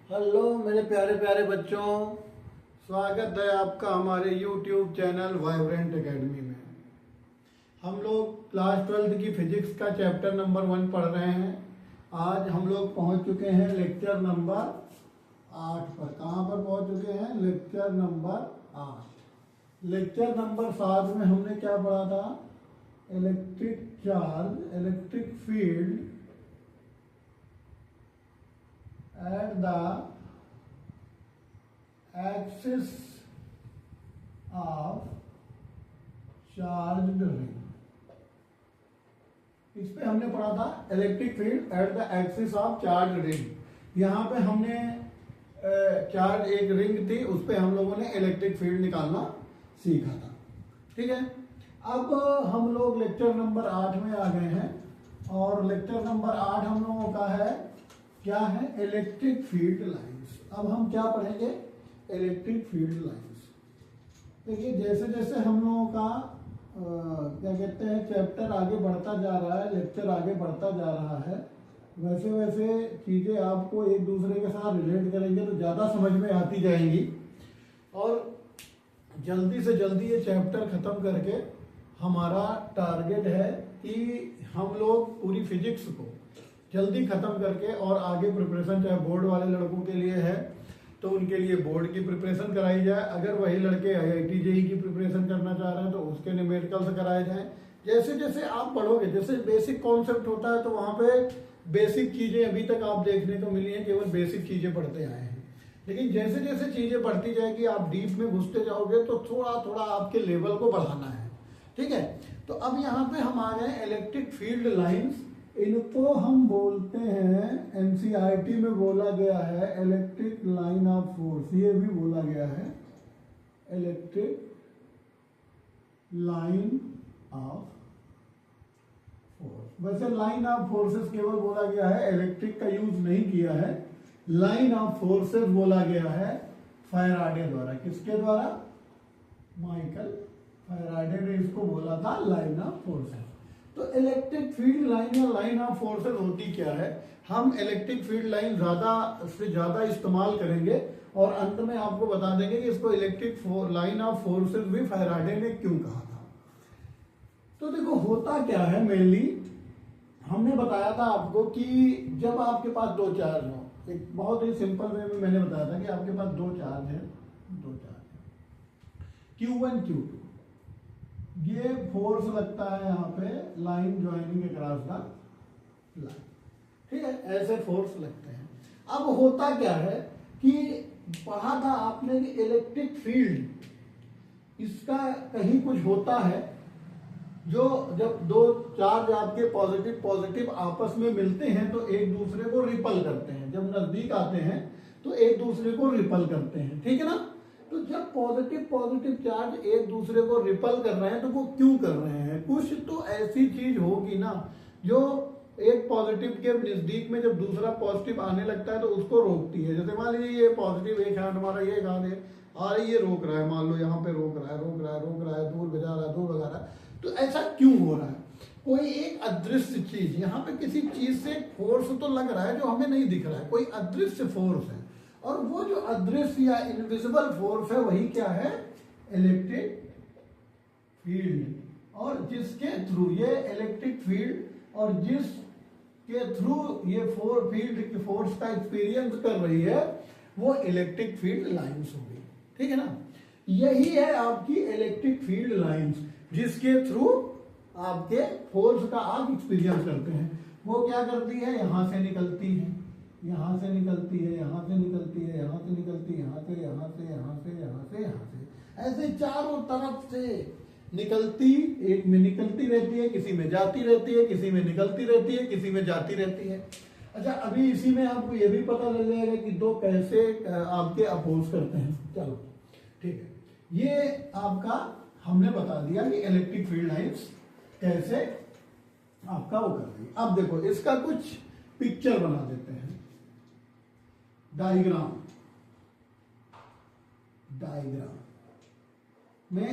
Hello मेरे प्यारे प्यारे बच्चों, स्वागत है आपका हमारे YouTube चैनल वाइब्रेंट एकेडमी में। हम लोग क्लास 12 की फिजिक्स का चैप्टर नंबर 1 पढ़ रहे हैं। आज हम लोग पहुंच चुके हैं लेक्चर नंबर 8 पर। कहाँ पर पहुंच चुके हैं? Lecture number 8। लेक्चर नंबर 7 में हमने क्या पढ़ा था? Electric charge, electric field at the axis of charged ring। इस पे हमने पढ़ा था electric field at the axis of charge ring. यहाँ पे हमने चार्ज एक रिंग थी, उस पे हम लोगों ने इलेक्ट्रिक फील्ड निकालना सीखा था। ठीक है, अब हम लोग लेक्चर नंबर 8 में आ गए हैं और लेक्चर नंबर 8 हम लोगों का है क्या है? Electric field lines. अब हम क्या पढ़ेंगे? Electric field lines. देखिए जैसे जैसे हम लोगों का क्या कहते हैं चैप्टर आगे बढ़ता जा रहा है, लेक्चर आगे बढ़ता जा रहा है, वैसे वैसे चीज़ें आपको एक दूसरे के साथ रिलेट करेंगे तो ज़्यादा समझ में आती जाएंगी और जल्दी से जल्दी ये चैप्टर ख़त्म करके हमारा टारगेट है कि हम लोग पूरी फिजिक्स को जल्दी खत्म करके और आगे प्रिपरेशन, चाहे बोर्ड वाले लड़कों के लिए है तो उनके लिए बोर्ड की प्रिपरेशन कराई जाए, अगर वही लड़के IIT JEE की प्रिपरेशन करना चाह रहे हैं तो उसके न्यूमेरिकल्स कराए जाएं। जैसे जैसे आप पढ़ोगे, जैसे बेसिक कॉन्सेप्ट होता है तो वहाँ पे बेसिक चीज़ें अभी तक आप देखने को मिली हैं, केवल बेसिक चीज़ें पढ़ते आए हैं। लेकिन जैसे जैसे चीज़ें बढ़ती जाएगी, आप डीप में घुसते जाओगे तो थोड़ा थोड़ा आपके लेवल को बढ़ाना है। ठीक है, तो अब यहाँ पे हम आ गए इलेक्ट्रिक फील्ड लाइन्स। इनको हम बोलते हैं, NCERT में बोला गया है इलेक्ट्रिक लाइन ऑफ फोर्स। ये भी बोला गया है इलेक्ट्रिक लाइन ऑफ फोर्स। वैसे लाइन ऑफ फोर्सेस केवल बोला गया है, इलेक्ट्रिक का यूज नहीं किया है। लाइन ऑफ फोर्सेस बोला गया है फैराडे द्वारा। किसके द्वारा? माइकल फैराडे ने इसको बोला था लाइन ऑफ फोर्सेस। तो इलेक्ट्रिक फील्ड लाइन या लाइन ऑफ फोर्सेस होती क्या है? हम इलेक्ट्रिक फील्ड लाइन ज्यादा से ज्यादा इस्तेमाल करेंगे और अंत में आपको बता देंगे कि इसको इलेक्ट्रिक लाइन ऑफ फोर्सेस भी फैराडे ने क्यों कहा था। तो देखो होता क्या है, मेनली हमने बताया था आपको कि जब आपके पास दो चार्ज हो, एक बहुत ही सिंपल वे में मैंने बताया था कि आपके पास दो चार्ज है, Q1 Q2, ये फोर्स लगता है यहाँ पे line joining across the line. ठीक है, ऐसे फोर्स लगते हैं। अब होता क्या है कि पढ़ा था आपने कि इलेक्ट्रिक फील्ड इसका कहीं कुछ होता है जो जब दो चार्ज आपके पॉजिटिव पॉजिटिव आपस में मिलते हैं तो एक दूसरे को रिपल करते हैं। जब नजदीक आते हैं तो एक दूसरे को रिपल करते हैं। ठीक है ना? तो जब पॉजिटिव पॉजिटिव चार्ज एक दूसरे को रिपल कर रहे हैं तो वो क्यों कर रहे हैं? कुछ तो ऐसी चीज होगी ना जो एक पॉजिटिव के नजदीक में जब दूसरा पॉजिटिव आने लगता है तो उसको रोकती है। जैसे मान लीजिए ये पॉजिटिव एक हैंड हमारा ये हाथ है और ये रोक रहा है, मान लो यहाँ पे रोक रहा है, दूर बजा रहा है, दूर भगा रहा है। तो ऐसा क्यों हो रहा है? कोई एक अदृश्य चीज, यहाँ पे किसी चीज से फोर्स तो लग रहा है जो हमें नहीं दिख रहा है, कोई अदृश्य फोर्स है और वो जो अदृश्य या इनविजिबल फोर्स है वही क्या है? Electric field. और जिसके थ्रू ये इलेक्ट्रिक फील्ड और जिसके थ्रू ये फील्ड फोर्स का एक्सपीरियंस कर रही है वो इलेक्ट्रिक फील्ड लाइंस होगी। ठीक है ना? यही है आपकी इलेक्ट्रिक फील्ड लाइंस जिसके थ्रू आपके फोर्स का आप एक्सपीरियंस करते हैं। वो क्या करती है? यहां से निकलती है, यहाँ से निकलती है, यहाँ से निकलती है, यहाँ से निकलती है, यहाँ से, यहाँ से, यहाँ से, यहाँ से, यहाँ से, ऐसे चारों तरफ से निकलती, एक में निकलती रहती है, किसी में जाती रहती है, किसी में निकलती रहती है, किसी में जाती रहती है। अच्छा, अभी इसी में आपको ये भी पता लग जाएगा कि दो कैसे आपके अपोज करते हैं। चलो ठीक है, ये आपका हमने बता दिया कि इलेक्ट्रिक फील्ड लाइंस कैसे आपका वो कर रही है। अब देखो इसका कुछ पिक्चर बना देते हैं, डायग्राम में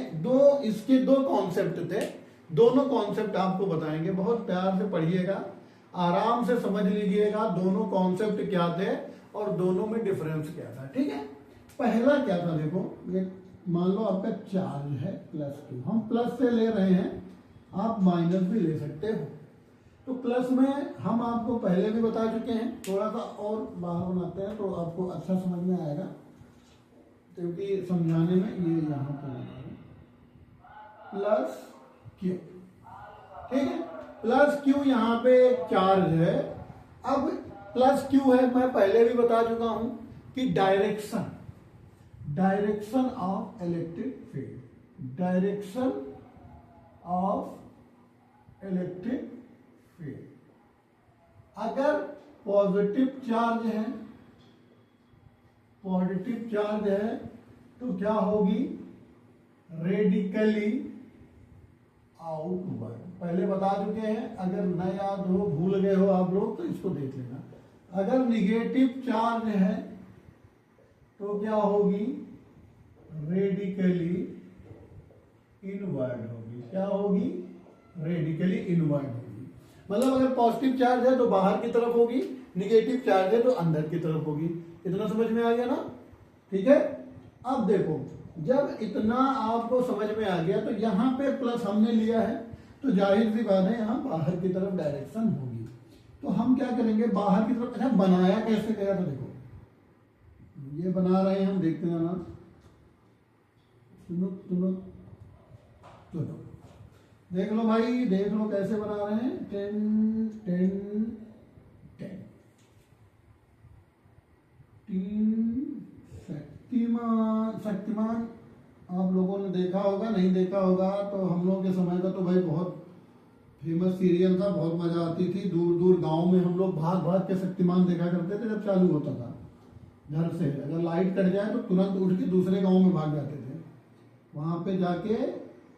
इसके दो कॉन्सेप्ट थे, दोनों कॉन्सेप्ट आपको बताएंगे। बहुत प्यार से पढ़िएगा, आराम से समझ लीजिएगा दोनों कॉन्सेप्ट क्या थे और दोनों में डिफरेंस क्या था। ठीक है, पहला क्या था, देखो ये मान लो आपका चार्ज है +2, हम प्लस से ले रहे हैं, आप माइनस भी ले सकते हो। तो प्लस में हम आपको पहले भी बता चुके हैं, थोड़ा सा और बाहर बनाते हैं तो आपको अच्छा समझ में आएगा, क्योंकि समझाने में ये यहाँ पर +Q। ठीक है, +Q यहाँ पे चार्ज है। अब +Q है, मैं पहले भी बता चुका हूं कि direction of electric field, direction of electric field, अगर पॉजिटिव चार्ज है तो क्या होगी, रेडिकली आउटवर्ड। पहले बता चुके हैं, अगर न याद हो, भूल गए हो आप लोग तो इसको देख लेना। अगर निगेटिव चार्ज है तो क्या होगी, रेडिकली इनवर्ड होगी। क्या होगी, रेडिकली इनवर्ड होगी। मतलब अगर पॉजिटिव चार्ज है तो बाहर की तरफ होगी, निगेटिव चार्ज है तो अंदर की तरफ होगी। इतना समझ में आ गया ना। ठीक है, अब देखो, जब इतना आपको समझ में आ गया तो यहाँ पे प्लस हमने लिया है, तो जाहिर सी बात है यहाँ बाहर की तरफ डायरेक्शन होगी। तो हम क्या करेंगे, बाहर की तरफ। अच्छा, बनाया कैसे गया था, देखो ये बना रहे हैं हम, देखते हैं ना, सुनो देख लो भाई, देख लो कैसे बना रहे हैं। 10 10 10 तीन शक्तिमान आप लोगों ने देखा होगा, नहीं देखा होगा तो हम लोगों के समय का तो भाई बहुत फेमस सीरियल था, बहुत मजा आती थी। दूर दूर गांव में हम लोग भाग भाग के शक्तिमान देखा करते थे जब चालू होता था। घर से अगर लाइट कट जाए तो तुरंत उठ के दूसरे गांव में भाग जाते थे, वहां पे जाके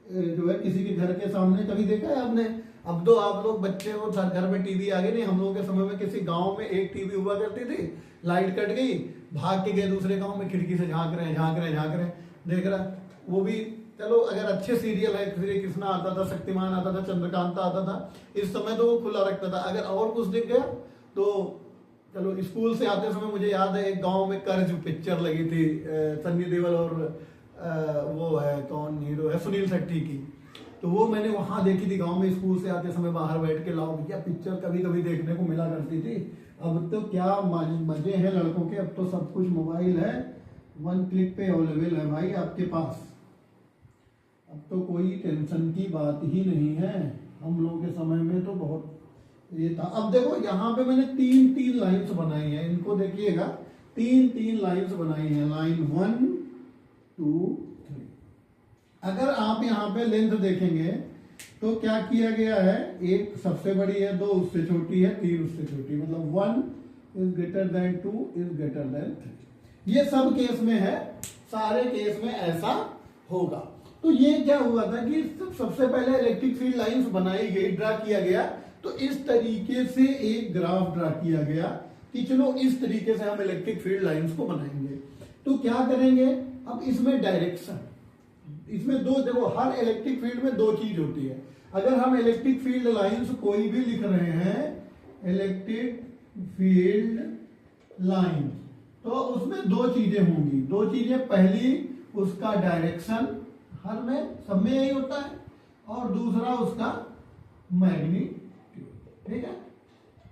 जो है किसी के घर के सामने। कभी देखा है आपने? अब तो आप लोग बच्चे हो, घर में टीवी आ गई, नहीं हम लोगों के समय में किसी गांव में एक टीवी हुआ करती थी, लाइट कट गई, भाग के गए दूसरे गांव में, खिड़की से झांक रहे देख रहा। वो भी चलो अगर अच्छे सीरियल है, श्री कृष्णा आता था, शक्तिमान आता था, चंद्रकांता आता था, इस समय तो वो खुला रखता था। अगर और कुछ दिख गया तो चलो, स्कूल से आते समय मुझे याद है एक गांव में कर्ज पिक्चर लगी थी, सन्नी देओल और वो है कौन हीरो है, सुनील शेट्टी की। तो वो मैंने वहां देखी थी गांव में, स्कूल से आते समय बाहर बैठ के, लाओ भैया पिक्चर कभी कभी देखने को मिला करती थी। अब तो क्या मजे हैं लड़कों के, अब तो सब कुछ मोबाइल है, 1 क्लिक पे अवेलेबल है भाई आपके पास। अब तो कोई टेंशन की बात ही नहीं है। हम लोगों के समय में तो बहुत ये था। अब देखो यहाँ पे मैंने 3 लाइन्स बनाई हैं, इनको देखिएगा, 3 लाइन्स बनाई हैं, लाइन 1 2 3। अगर आप यहाँ पे लेंथ देखेंगे तो क्या किया गया है, एक सबसे बड़ी है, 2 उससे छोटी है, 3 उससे छोटी, मतलब 1 is greater than 2 is greater than 3। ये सब केस में है, सारे केस में ऐसा होगा। तो ये क्या हुआ था कि सबसे पहले इलेक्ट्रिक फील्ड लाइंस बनाई गई, ड्रा किया गया। तो इस तरीके से एक ग्राफ ड्रा किया गया कि चलो इस तरीके से हम इलेक्ट्रिक फील्ड लाइंस को बनाएंगे। तो क्या करेंगे, अब इसमें डायरेक्शन, इसमें दो, देखो हर इलेक्ट्रिक फील्ड में 2 चीज होती है। अगर हम इलेक्ट्रिक फील्ड लाइंस कोई भी लिख रहे हैं, इलेक्ट्रिक फील्ड लाइन, तो उसमें 2 चीजें होंगी। 2 चीजें, पहली उसका डायरेक्शन, हर में सब में यही होता है, और दूसरा उसका मैग्नीट्यूड। ठीक है,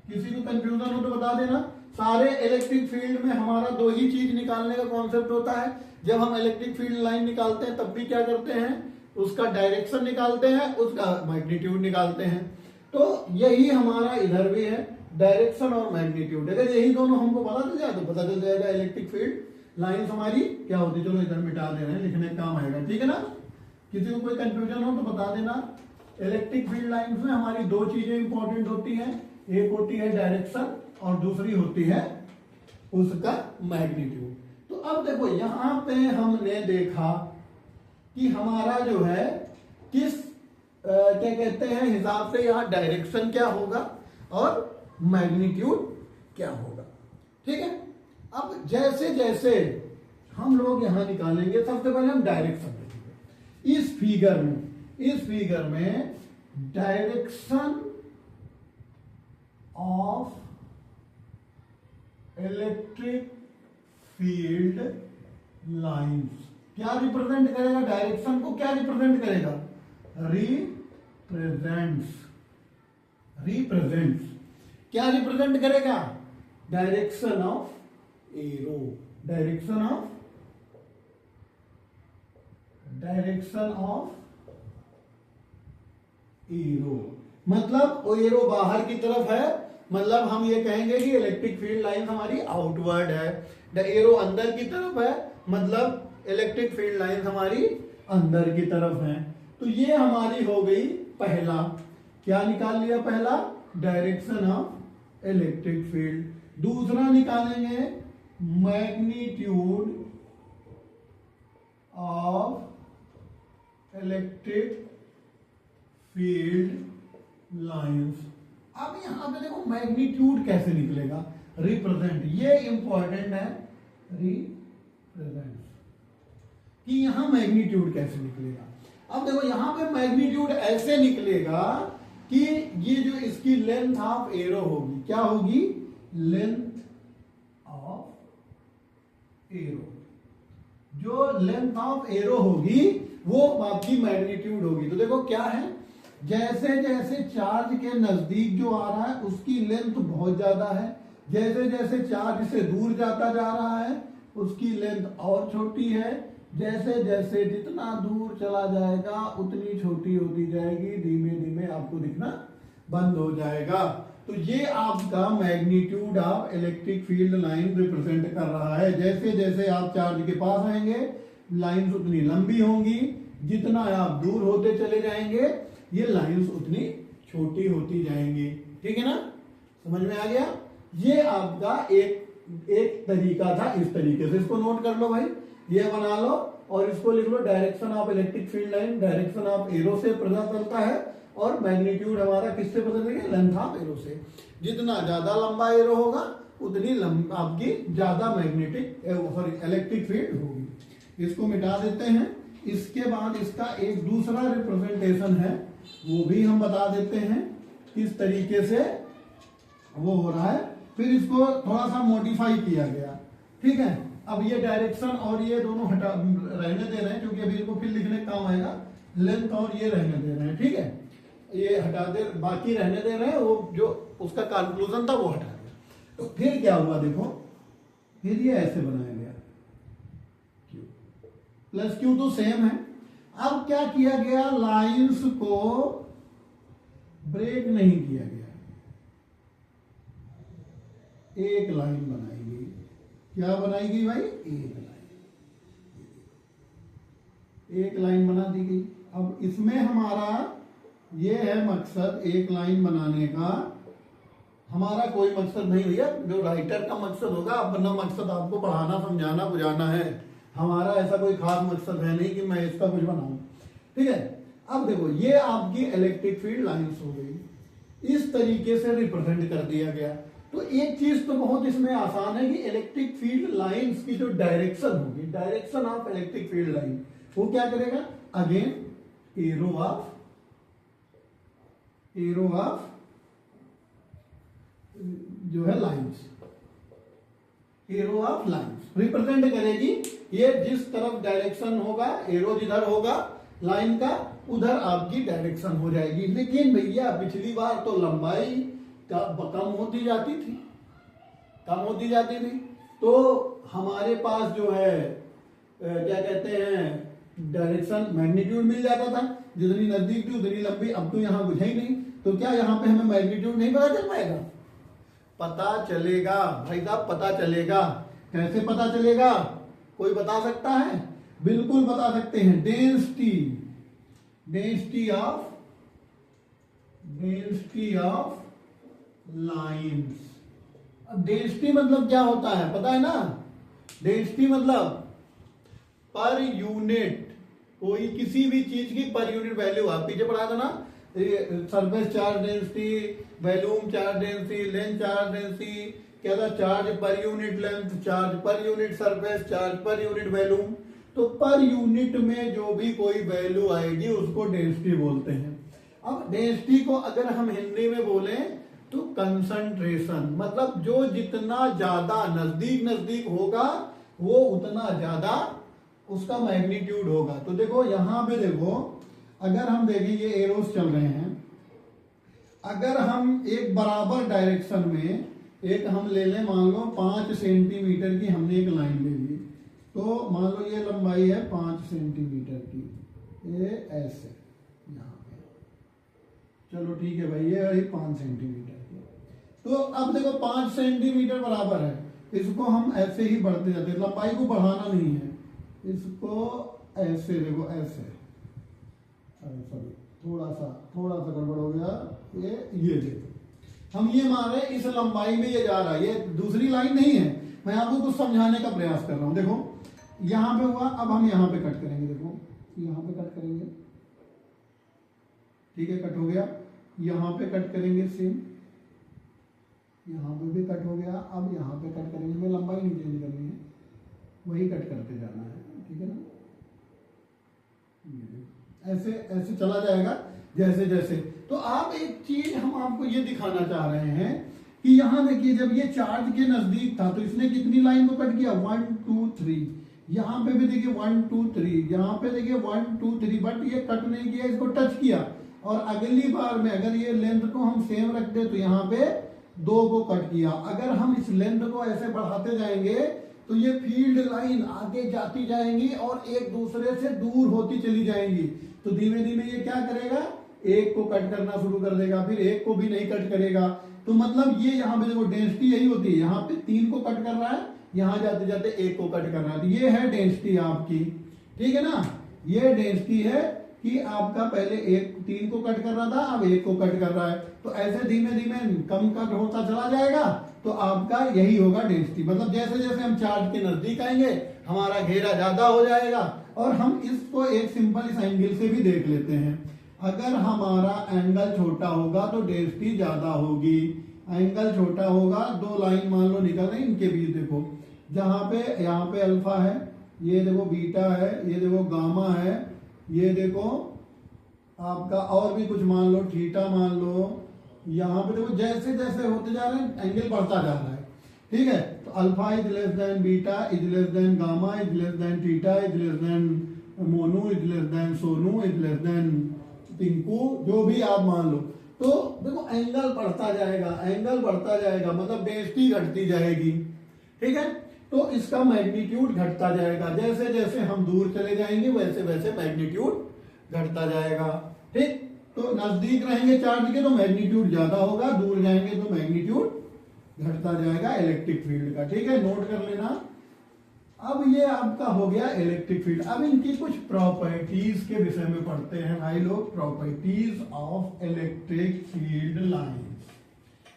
किसी को कंफ्यूजन हो तो बता देना। सारे इलेक्ट्रिक फील्ड में हमारा 2 ही चीज निकालने का कॉन्सेप्ट होता है। जब हम इलेक्ट्रिक फील्ड लाइन निकालते हैं तब भी क्या करते हैं, उसका डायरेक्शन निकालते हैं, उसका मैग्नीट्यूड निकालते हैं। तो यही हमारा इधर भी है, डायरेक्शन और मैग्नीट्यूड। अगर यही दोनों हमको पता चल जाए तो पता चल जाएगा इलेक्ट्रिक फील्ड लाइन हमारी क्या होती है। चलो इधर मिटा दे रहे हैं, लिखने का काम आएगा, ठीक है ना। किसी को कोई कंफ्यूजन हो तो बता देना। इलेक्ट्रिक फील्ड लाइंस में हमारी 2 चीजें इंपॉर्टेंट होती हैं, एक होती है डायरेक्शन और दूसरी होती है उसका मैग्नीट्यूड। तो अब देखो यहां पे हमने देखा कि हमारा जो है किस क्या कहते हैं हिसाब से यहाँ डायरेक्शन क्या होगा और मैग्नीट्यूड क्या होगा। ठीक है, अब जैसे जैसे हम लोग यहां निकालेंगे, सबसे पहले हम डायरेक्शन देखेंगे। इस फिगर में direction of electric field lines क्या रिप्रेजेंट करेगा? डायरेक्शन को क्या रिप्रेजेंट करेगा? रिप्रेजेंट्स क्या रिप्रेजेंट करेगा? Direction of arrow. Direction of arrow मतलब वो एरो बाहर की तरफ है, मतलब हम ये कहेंगे कि इलेक्ट्रिक फील्ड लाइन हमारी आउटवर्ड है। द एरो अंदर की तरफ है, मतलब इलेक्ट्रिक फील्ड लाइन हमारी अंदर की तरफ है। तो ये हमारी हो गई पहला, क्या निकाल लिया? पहला डायरेक्शन ऑफ इलेक्ट्रिक फील्ड। दूसरा निकालेंगे magnitude of electric field lines. अब यहां पे देखो मैग्नीट्यूड कैसे निकलेगा? रिप्रेजेंट, ये इंपॉर्टेंट है, रिप्रेजेंट कि यहां मैग्नीट्यूड कैसे निकलेगा। अब देखो यहां पे मैग्नीट्यूड ऐसे निकलेगा कि ये जो इसकी लेंथ ऑफ एरो होगी, क्या होगी? Length of arrow. जो लेंथ ऑफ एरो होगी वो आपकी मैग्नीट्यूड होगी। तो देखो क्या है, जैसे जैसे चार्ज के नजदीक जो आ रहा है उसकी लेंथ बहुत ज्यादा है, जैसे जैसे चार्ज से दूर जाता जा रहा है उसकी लेंथ और छोटी है, जैसे जैसे जितना दूर चला जाएगा उतनी छोटी होती जाएगी, धीमे धीमे आपको दिखना बंद हो जाएगा। तो ये आपका magnitude of electric field line represent कर रहा है। जैसे जैसे आप चार्ज के पास आएंगे लाइंस उतनी लंबी होंगी, जितना आप दूर होते चले जाएंगे ये लाइंस उतनी छोटी होती जाएंगी। ठीक है ना, समझ में आ गया? ये आपका एक तरीका था। इस तरीके से इसको नोट कर लो भाई, ये बना लो और इसको लिख लो। Direction of electric field line direction of arrow से पता चलता है और मैग्नीट्यूड हमारा किससे पता चलेगा? लेंथ ऑफ एरो से। जितना ज्यादा लंबा एरो होगा उतनी आपकी ज्यादा मैग्नेटिक इलेक्ट्रिक फील्ड होगी। इसको मिटा देते हैं। इसके बाद इसका एक दूसरा रिप्रेजेंटेशन है, वो भी हम बता देते हैं किस तरीके से वो हो रहा है। फिर इसको थोड़ा सा मॉडिफाई किया गया। ठीक है, अब ये डायरेक्शन और ये दोनों हटा रहने दे रहे हैं क्योंकि अभी इनको फिर लिखने का काम आएगा। लेंथ और ये रहने दे रहे हैं, ठीक है, ये हटा दे, बाकी रहने दे रहे हैं। वो जो उसका कंक्लूजन था वो हटा दिया। तो फिर क्या हुआ देखो, फिर ये ऐसे बनाया गया, Q प्लस Q तो सेम है। अब क्या किया गया, लाइंस को ब्रेक नहीं किया गया, एक लाइन बनाई गई। क्या बनाई गई भाई? एक लाइन बना दी गई। अब इसमें हमारा ये है मकसद, एक लाइन बनाने का हमारा कोई मकसद नहीं भैया। जो राइटर का मकसद होगा, अपना मकसद आपको पढ़ाना, समझाना, बुझाना है। हमारा ऐसा कोई खास मकसद है नहीं कि मैं इसका कुछ बनाऊं। ठीक है, अब देखो ये आपकी इलेक्ट्रिक फील्ड लाइंस हो गई, इस तरीके से रिप्रेजेंट कर दिया गया। तो एक चीज तो बहुत इसमें आसान है कि इलेक्ट्रिक फील्ड लाइंस की जो डायरेक्शन होगी, direction of electric field line, वो क्या करेगा? अगेन एरो ऑफ जो है lines, arrow of lines represent करेगी। ये जिस तरफ डायरेक्शन होगा, एरो जिधर होगा लाइन का, उधर आपकी डायरेक्शन हो जाएगी। लेकिन भैया पिछली बार तो लंबाई कम होती जाती थी, तो हमारे पास जो है क्या कहते हैं, डायरेक्शन मैग्नीट्यूड मिल जाता था, जितनी नजदीक थी उतनी लंबी। अब तो यहां कुछ ही नहीं, तो क्या यहां पे हमें मैग्नीट्यूड नहीं पता चल पाएगा? पता चलेगा भाई साहब, पता चलेगा। कैसे पता चलेगा, कोई बता सकता है? बिल्कुल बता सकते हैं। Density of lines. अब डेंसिटी मतलब क्या होता है पता है ना? डेंसिटी मतलब पर यूनिट, कोई किसी भी चीज की पर यूनिट वैल्यू। आप पीछे पढ़ा था ना, surface charge density, volume charge density, length charge density, क्या था? Charge per unit length, charge per unit surface, charge per unit volume. तो पर यूनिट में जो भी कोई वैल्यू आएगी उसको डेंसिटी बोलते हैं। अब डेंसिटी को अगर हम हिंदी में बोलें तो कंसंट्रेशन मतलब जो जितना ज्यादा नजदीक नजदीक होगा वो उतना ज्यादा उसका मैग्नीट्यूड होगा। तो देखो यहां पे देखो, अगर हम देखें ये एरोस चल रहे हैं, अगर हम एक बराबर डायरेक्शन में एक हम ले लें, मान लो 5 सेंटीमीटर की हमने एक लाइन ले ली, तो मान लो ये लंबाई है 5 सेंटीमीटर की, ये ऐसे यहाँ पे, चलो ठीक है भाई, ये 5 सेंटीमीटर की। तो अब देखो 5 सेंटीमीटर बराबर है, इसको हम ऐसे ही बढ़ते जाते हैं, लंबाई को बढ़ाना नहीं है, इसको ऐसे देखो ऐसे, सॉरी थोड़ा सा गड़बड़ हो गया, ये देखो हम ये मान रहे हैं इस लंबाई में ये जा रहा है, ये दूसरी लाइन नहीं है, मैं आपको कुछ समझाने का प्रयास कर रहा हूं। देखो यहां पे हुआ, अब हम यहां पे कट करेंगे, देखो यहां पे कट करेंगे, ठीक है कट हो गया, यहां पे कट करेंगे सेम, यहां पे भी कट हो गया, अब यहां पे कट करेंगे, हमें लंबाई नहीं चेंज करनी है, वही कट करते जाना है, ठीक है ना, ऐसे ऐसे चला जाएगा जैसे जैसे। तो आप एक चीज हम आपको ये दिखाना चाह रहे हैं कि यहां देखिए जब ये चार्ज के नजदीक था तो इसने कितनी लाइन को कट किया, 1 2 3, यहां पे भी देखिए 1 2 3, यहां पे देखिए 1 2 3, बट ये कट नहीं किया, इसको टच किया, और अगली बार में अगर ये लेंथ को हम सेम रख दे तो यहाँ पे 2 को कट किया। अगर हम इस लेंथ को ऐसे बढ़ाते जाएंगे तो ये फील्ड लाइन आगे जाती जाएंगी और एक दूसरे से दूर होती चली जाएंगी, तो धीमे धीमे ये क्या करेगा, एक को कट करना शुरू कर देगा, फिर एक को भी नहीं कट करेगा। तो मतलब ये यहाँ पे देखो डेंसिटी यही होती है, यहाँ पे 3 को कट कर रहा है, यहाँ जाते जाते एक को कट कर रहा है, तो ये है डेंसिटी आपकी, ठीक है ना, ये डेंसिटी है कि आपका पहले 3 को कट कर रहा था, अब 1 को कट कर रहा है, तो ऐसे धीमे धीमे कम कट होता चला जाएगा, तो आपका यही होगा डेंसिटी। मतलब जैसे जैसे हम चार्ज के नजदीक आएंगे हमारा घेरा ज्यादा हो जाएगा। और हम इसको एक सिंपल इस एंगल से भी देख लेते हैं, अगर हमारा एंगल छोटा होगा तो डेंसिटी ज्यादा होगी, एंगल छोटा होगा, 2 लाइन मान लो निकल रही, इनके बीच देखो, जहां पे यहाँ पे अल्फा है, ये देखो बीटा है, ये देखो गामा है, ये देखो आपका और भी कुछ मान लो थीटा मान लो, यहाँ पे देखो जैसे जैसे होते जा रहे हैं एंगल बढ़ता जा रहा है, ठीक है। तो alpha is less than beta is less than gamma is less than theta is less than Monu is less than Sonu is less than Tinku, जो भी आप मान लो। तो देखो एंगल बढ़ता जाएगा, एंगल बढ़ता जाएगा, मतलब डेंसिटी घटती जाएगी, ठीक है। तो इसका मैग्नीट्यूड घटता जाएगा, जैसे जैसे हम दूर चले जाएंगे वैसे वैसे मैग्नीट्यूड घटता जाएगा, ठीक। तो नजदीक रहेंगे चार्ज के तो मैग्नीट्यूड ज्यादा होगा, दूर जाएंगे तो मैग्नीट्यूड घटता जाएगा इलेक्ट्रिक फील्ड का, ठीक है, नोट कर लेना। अब ये आपका हो गया इलेक्ट्रिक फील्ड। अब इनकी कुछ प्रॉपर्टीज के विषय में पढ़ते हैं भाई लोग, properties of electric field lines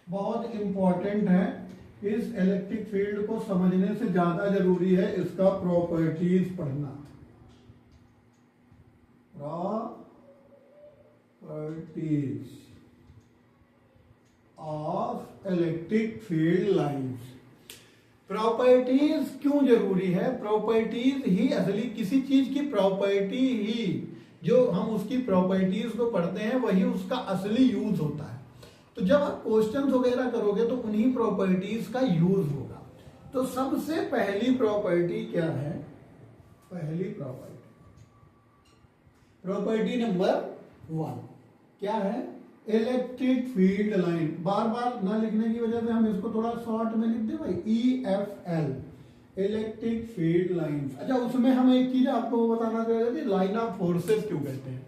बहुत इंपॉर्टेंट है। इस इलेक्ट्रिक फील्ड को समझने से ज्यादा जरूरी है इसका प्रॉपर्टीज पढ़ना। Properties of electric field lines. Properties क्यों जरूरी है, प्रॉपर्टीज ही असली किसी चीज की प्रॉपर्टी ही, जो हम उसकी प्रॉपर्टीज को पढ़ते हैं वही उसका असली यूज होता है। तो जब आप क्वेश्चंस वगैरह करोगे तो उन्हीं प्रॉपर्टीज का यूज होगा। तो सबसे पहली प्रॉपर्टी क्या है, पहली प्रॉपर्टी नंबर 1 क्या है, इलेक्ट्रिक फील्ड लाइन। बार बार ना लिखने की वजह से हम इसको थोड़ा शॉर्ट में लिख दे भाई, EFL इलेक्ट्रिक फील्ड लाइंस। अच्छा उसमें हम एक चीज आपको बताना चाहते थे, लाइन ऑफ फोर्सेस क्यों कहते हैं।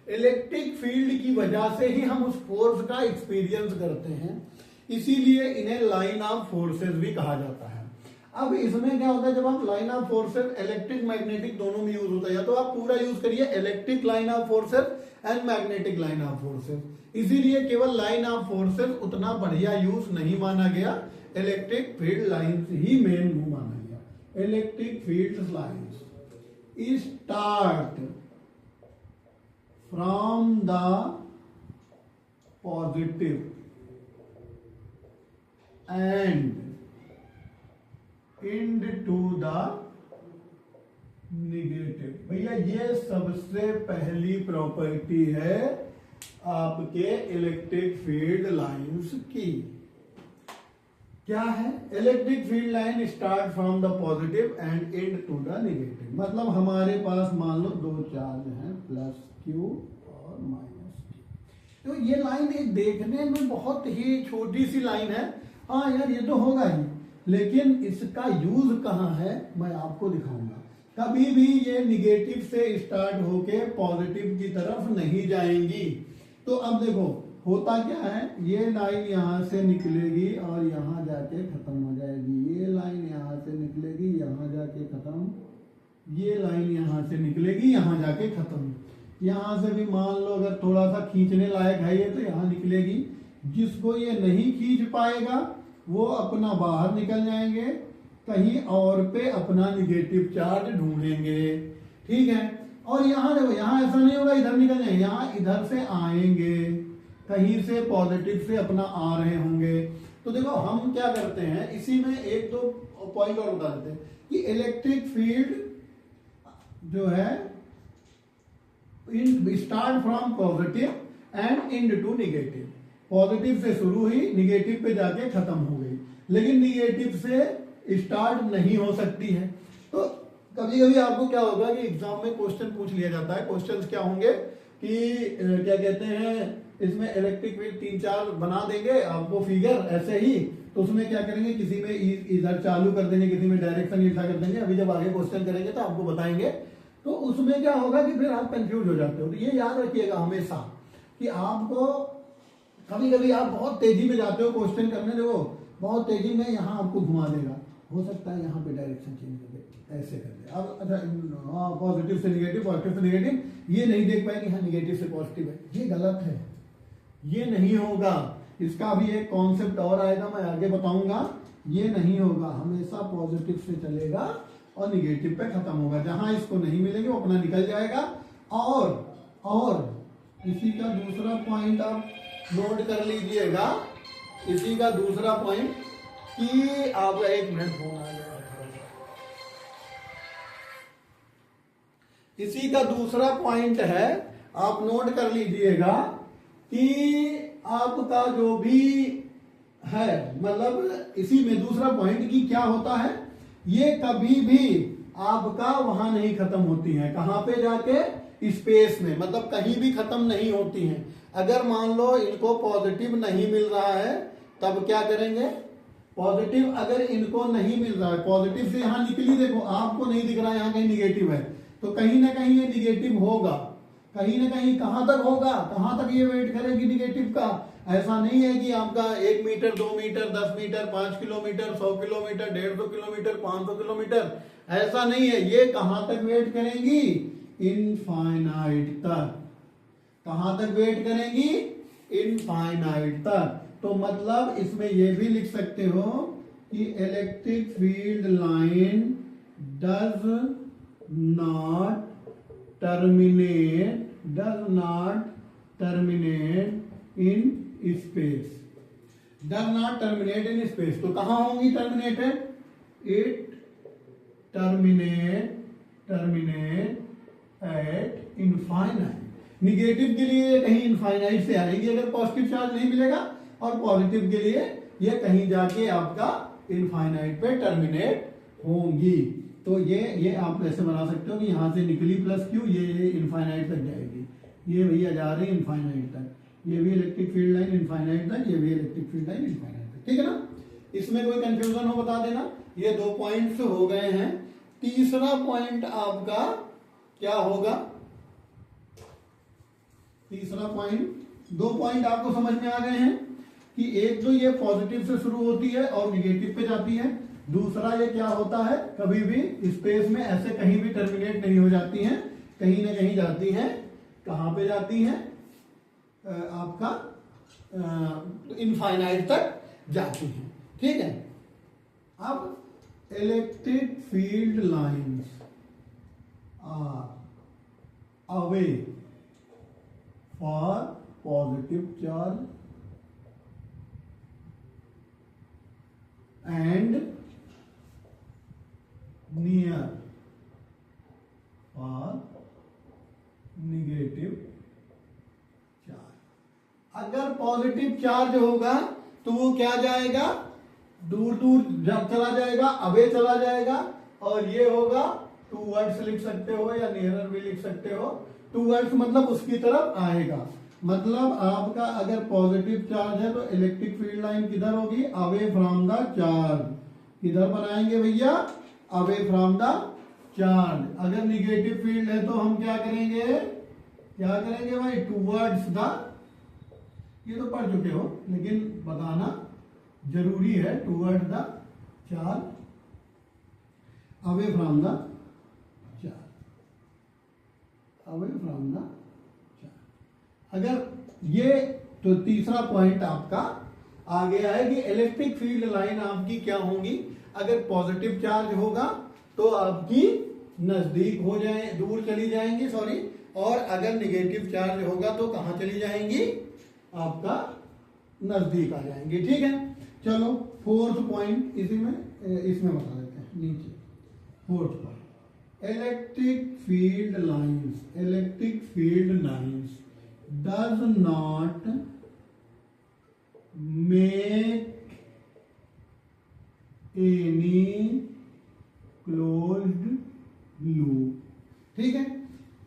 इलेक्ट्रिक फील्ड की वजह से ही हम उस फोर्स का एक्सपीरियंस करते हैं, इसीलिए इन्हें लाइन ऑफ फोर्सेस भी कहा जाता है। अब इसमें क्या होता है, जब आप line of forces electric magnetic दोनों में यूज होता है, या तो आप पूरा यूज करिए electric line of forces and magnetic line of forces, इसीलिए केवल लाइन ऑफ फोर्सेस उतना बढ़िया यूज नहीं माना गया, इलेक्ट्रिक फील्ड लाइंस ही मेन माना गया। Electric field lines start from the positive and end to the negative। भैया ये सबसे पहली प्रॉपर्टी है आपके इलेक्ट्रिक फील्ड लाइंस की। क्या है? Electric field line start from the positive end end to the negative. मतलब हमारे पास मान लो दो चार्ज हैं, प्लस क्यू और माइनस क्यू। तो ये लाइन एक देखने में बहुत ही छोटी सी लाइन है, हाँ यार ये तो होगा ही, लेकिन इसका यूज कहाँ है मैं आपको दिखाऊंगा। कभी भी ये निगेटिव से स्टार्ट होके पॉजिटिव की तरफ नहीं जाएंगी। तो अब देखो होता क्या है, ये लाइन यहां से निकलेगी और यहां जाके खत्म हो जाएगी, ये लाइन यहां से निकलेगी यहां जाके खत्म, ये लाइन यहां से निकलेगी यहां जाके खत्म। यहां से भी मान लो अगर थोड़ा सा खींचने लायक है ये तो यहां निकलेगी। जिसको ये नहीं खींच पाएगा वो अपना बाहर निकल जाएंगे, कहीं और पे अपना निगेटिव चार्ज ढूंढेंगे। ठीक है, और यहां देखो यहां ऐसा नहीं होगा इधर निकल जाएंगे, यहां इधर से आएंगे, कहीं से पॉजिटिव से अपना आ रहे होंगे। तो देखो हम क्या करते हैं, इसी में एक दो पॉइंट और बता देते हैं कि इलेक्ट्रिक फील्ड जो है start from positive end end to negative. पॉजिटिव से शुरू हुई, निगेटिव पे जाके खत्म हो गई, लेकिन निगेटिव से स्टार्ट नहीं हो सकती है। तो कभी कभी आपको क्या होगा कि एग्जाम में क्वेश्चन पूछ लिया जाता है। क्वेश्चंस क्या होंगे कि क्या कहते हैं, इसमें इलेक्ट्रिक फील्ड 3-4 बना देंगे आपको फिगर ऐसे ही, तो उसमें क्या करेंगे, किसी में इधर चालू कर देंगे, किसी में डायरेक्शन इधर कर देंगे। अभी जब आगे क्वेश्चन करेंगे तो आपको बताएंगे। तो उसमें क्या होगा कि फिर आप कंफ्यूज हो जाते हो। तो ये याद रखिएगा हमेशा कि आपको कभी कभी आप बहुत तेजी में जाते हो क्वेश्चन करने, देखो बहुत तेजी में यहाँ आपको घुमा देगा, हो सकता है यहाँ पे डायरेक्शन चेंज कर दे, ऐसे कर दे। अब अच्छा पॉजिटिव से निगेटिव, पॉजिटिव से निगेटिव, ये नहीं देख पाए कि हाँ निगेटिव से पॉजिटिव है, ये गलत है, ये नहीं होगा। इसका भी एक कॉन्सेप्ट और आएगा, मैं आगे बताऊंगा। ये नहीं होगा, हमेशा पॉजिटिव से चलेगा और निगेटिव पे खत्म होगा। जहां इसको नहीं मिलेंगे वो अपना निकल जाएगा। और इसी का दूसरा पॉइंट आप नोट कर लीजिएगा, इसी का दूसरा पॉइंट कि आप एक मिनट फोन आ गया, इसी का दूसरा पॉइंट है, आप नोट कर लीजिएगा कि आपका जो भी है, मतलब इसी में दूसरा पॉइंट कि क्या होता है, ये कभी भी आपका वहां नहीं खत्म होती है। कहां पे जाके? स्पेस में, मतलब कहीं भी खत्म नहीं होती हैं। अगर मान लो इनको पॉजिटिव नहीं मिल रहा है तब क्या करेंगे, पॉजिटिव अगर इनको नहीं मिल रहा है, पॉजिटिव से यहां निकली, देखो आपको नहीं दिख रहा है यहां कहीं निगेटिव है, तो कहीं ना कहीं ये निगेटिव होगा, कहीं ना कहीं। कहां तक होगा, कहां तक ये वेट करेगी निगेटिव का? ऐसा नहीं है कि आपका 1 metre, 2 metre, 10 metre, 5 kilometre, 100 kilometre, 150 kilometre, 500 kilometre, ऐसा नहीं है। ये कहां तक वेट करेंगी? इनफाइनाइट तक। कहां तक वेट करेंगी? इनफाइनाइट तक। तो मतलब इसमें यह भी लिख सकते हो कि electric field line does not terminate in space, does not terminate in space। तो कहां होंगी terminated? It terminate at infinite। Negative के लिए कहीं इनफाइनाइट से आएगी अगर पॉजिटिव चार्ज नहीं मिलेगा, और पॉजिटिव के लिए ये कहीं जाके आपका इनफाइनाइट पे टर्मिनेट होंगी। तो ये आप ऐसे बना सकते हो कि यहां से निकली प्लस क्यू, ये इनफाइनाइट तक जाएगी, ये भैया जा रही है इनफाइनाइट तक, ये भी इलेक्ट्रिक फील्ड लाइन इनफाइनाइट तक, ये भी इलेक्ट्रिक फील्ड लाइन इनफाइनाइट तक। ठीक है ना? इसमें कोई कंफ्यूजन हो बता देना। ये 2 पॉइंट्स हो गए हैं। तीसरा पॉइंट आपका क्या होगा? तीसरा पॉइंट, 2 पॉइंट आपको समझ में आ गए हैं कि एक तो ये पॉजिटिव से शुरू होती है और निगेटिव पे जाती है। दूसरा ये क्या होता है, कभी भी स्पेस में ऐसे कहीं भी टर्मिनेट नहीं हो जाती हैं, कहीं ना कहीं जाती हैं। कहां पे जाती हैं? आपका इनफाइनाइट तक जाती हैं। ठीक है, अब electric field lines are away for positive charge and near for negative charge। Positive charge होगा तो वो क्या जाएगा, दूर दूर जब चला जाएगा, अवे चला जाएगा, और ये होगा टूवर्ड्स लिख सकते हो या नियरर भी लिख सकते हो। टूवर्ड्स मतलब उसकी तरफ आएगा, मतलब आपका अगर पॉजिटिव चार्ज है तो इलेक्ट्रिक फील्ड लाइन किधर होगी, अवे फ्रॉम द चार्ज। किधर बनाएंगे भैया, अवे फ्रॉम द चार्ज। अगर निगेटिव फील्ड है तो हम क्या करेंगे, क्या करेंगे भाई, टूवर्ड्स द, ये तो पढ़ चुके हो लेकिन बताना जरूरी है, towards the charge, away from the charge, away from the charge. अगर ये तो तीसरा पॉइंट आपका आ गया है कि इलेक्ट्रिक फील्ड लाइन आपकी क्या होंगी, अगर पॉजिटिव चार्ज होगा तो आपकी नजदीक हो जाए, दूर चली जाएंगी सॉरी, और अगर निगेटिव चार्ज होगा तो कहां चली जाएंगी, आपका नजदीक आ जाएंगी। ठीक है, चलो फोर्थ पॉइंट इसी में इसमें बता देते हैं नीचे। Fourth point, electric field lines, electric field lines does not make any closed loop। ठीक है,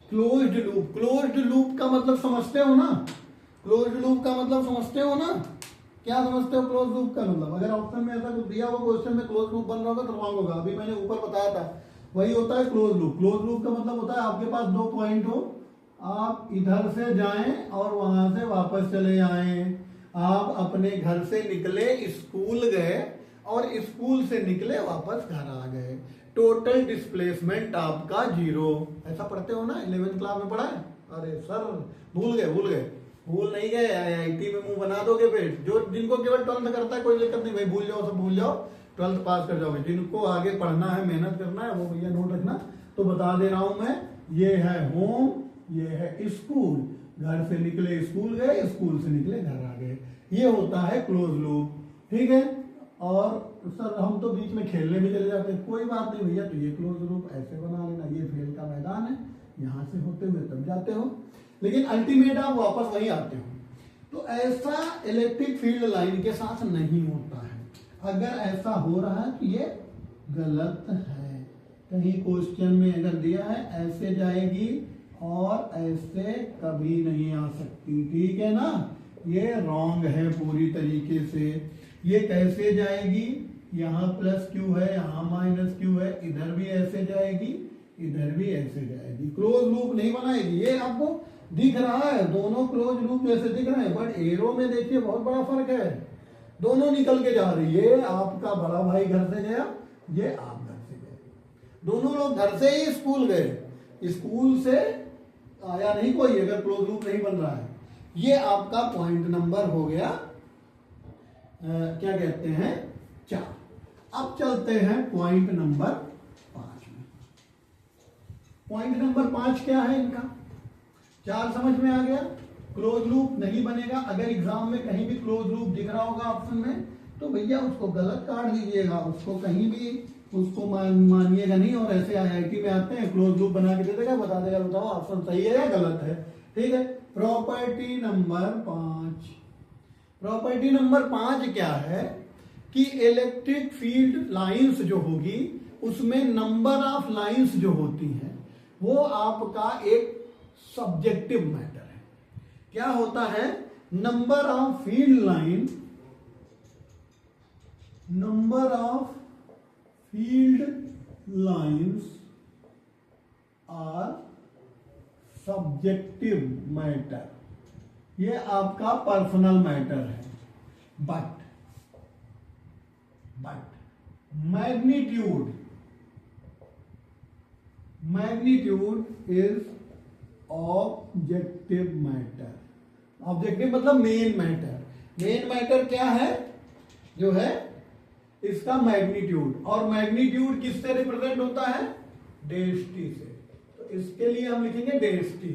क्लोज्ड लूप, क्लोज्ड लूप का मतलब समझते हो ना, क्लोज्ड लूप का मतलब समझते हो ना, क्या समझते हो क्लोज लूप का मतलब। अगर ऑप्शन में ऐसा कुछ दिया हुआ क्वेश्चन में क्लोज लूप बन रहा होगा तो रॉन्ग होगा। अभी मैंने ऊपर बताया था वही होता है क्लोज लूप। क्लोज लूप का मतलब होता है आपके पास दो पॉइंट हो, आप इधर से जाएं और वहां से वापस चले आएं। आप अपने घर से निकले, स्कूल गए, और स्कूल से निकले वापस घर आ गए, टोटल डिस्प्लेसमेंट आपका 0। ऐसा पढ़ते हो ना, 11th क्लास में पढ़ा है। अरे सर भूल नहीं गए, IIT में मुंह बना दोगे फिर। जो जिनको केवल 12th करता है कोई दिक्कत नहीं भाई, भूल जाओ सब भूल जाओ, 12th पास कर जाओगे। जिनको आगे पढ़ना है, मेहनत करना है, वो भैया नोट रखना। तो बता दे रहा हूं मैं, ये है होम, ये है स्कूल, घर से निकले स्कूल गए, स्कूल से निकले घर आ गए, ये होता है क्लोज लूप। ठीक है, और सर हम तो बीच में खेलने भी चले जाते हैं, कोई बात नहीं भैया, तो ये क्लोज लूप ऐसे बना लेना, ये खेल का मैदान है, यहां से होते हुए तब जाते हो, लेकिन अल्टीमेट आप वापस वही आते हो। तो ऐसा इलेक्ट्रिक फील्ड लाइन के साथ नहीं होता है। अगर ऐसा हो रहा है तो ये गलत है। कहीं क्वेश्चन में अगर दिया है ऐसे जाएगी और ऐसे कभी नहीं आ सकती, ठीक है ना, ये रॉन्ग है पूरी तरीके से। ये कैसे जाएगी, यहाँ प्लस क्यू है, यहाँ माइनस क्यू है, इधर भी ऐसे जाएगी, इधर भी ऐसे जाएगी, क्लोज लूप नहीं बनाएगी। ये आपको दिख रहा है, दोनों क्लोज लूप जैसे दिख रहे हैं, बट एरो में देखिए बहुत बड़ा फर्क है, दोनों निकल के जा रही है। ये आपका बड़ा भाई घर से गया, ये आप घर से गए, दोनों लोग घर से ही स्कूल गए, स्कूल से आया नहीं कोई, अगर क्लोज लूप नहीं बन रहा है। ये आपका पॉइंट नंबर हो गया क्या कहते हैं 4। अब चलते हैं पॉइंट नंबर 5 में। पॉइंट नंबर 5 क्या है इनका, 4 समझ में आ गया। क्लोज लूप नहीं बनेगा। अगर एग्जाम में कहीं भी क्लोज लूप दिख रहा होगा ऑप्शन में तो भैया उसको गलत काट दीजिएगा, उसको कहीं भी उसको मानिएगा नहीं। और ऐसे IIT में आते हैं क्लोज लूप बना के दे देगा, बता देगा बताओ ऑप्शन सही है या गलत है। ठीक है, प्रॉपर्टी नंबर 5। प्रॉपर्टी नंबर 5 क्या है कि इलेक्ट्रिक फील्ड लाइंस जो होगी उसमें नंबर ऑफ लाइंस जो होती हैं वो आपका एक सब्जेक्टिव मैटर है। क्या होता है, number of field line, number of field lines are subjective matter, ये आपका पर्सनल मैटर है। But magnitude is objective matter. Objective मतलब मेन मैटर। मेन मैटर क्या है, जो है इसका मैग्नीट्यूड, और मैग्नीट्यूड किससे रिप्रेजेंट होता है, डेंसिटी से। तो इसके लिए हम लिखेंगे डेंसिटी,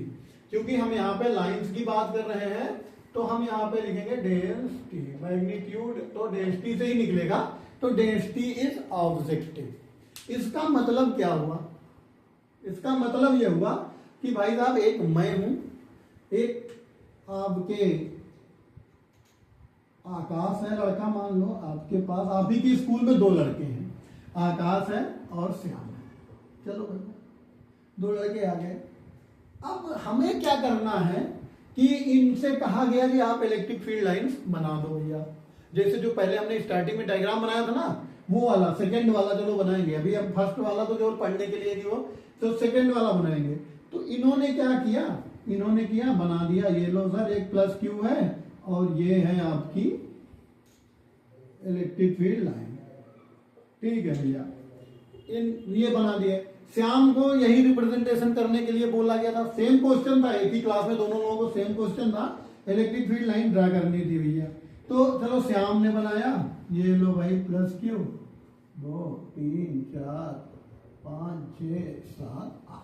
क्योंकि हम यहाँ पे लाइंस की बात कर रहे हैं तो हम यहाँ पे लिखेंगे डेंसिटी। मैग्नीट्यूड तो डेंसिटी से ही निकलेगा, तो डेंसिटी इज ऑब्जेक्टिव। इसका मतलब क्या हुआ, इसका मतलब यह हुआ कि भाई साहब एक मैं हूं, एक आपके आकाश है लड़का, मान लो आपके पास, आप ही के स्कूल में 2 लड़के हैं, आकाश है और श्याम है। चलो भैया 2 लड़के आ गए। अब हमें क्या करना है कि इनसे कहा गया कि आप इलेक्ट्रिक फील्ड लाइंस बना दो भैया। जैसे जो पहले हमने स्टार्टिंग में डायग्राम बनाया था ना, वो वाला सेकंड वाला चलो बनाएंगे। अभी हम फर्स्ट वाला तो केवल पढ़ने के लिए कि वो, तो सेकंड वाला बनाएंगे। तो इन्होंने क्या किया, इन्होंने किया बना दिया, ये लो सर एक प्लस क्यू है और ये है आपकी इलेक्ट्रिक फील्ड लाइन। ठीक है भैया, ये बना दिए। श्याम को यही रिप्रेजेंटेशन करने के लिए बोला गया था, सेम क्वेश्चन था, एक ही क्लास में दोनों लोगों को सेम क्वेश्चन था, इलेक्ट्रिक फील्ड लाइन ड्रा करनी थी भैया। तो चलो श्याम ने बनाया, ये लो भाई प्लस क्यू, 2 3 4 5 6 7 8।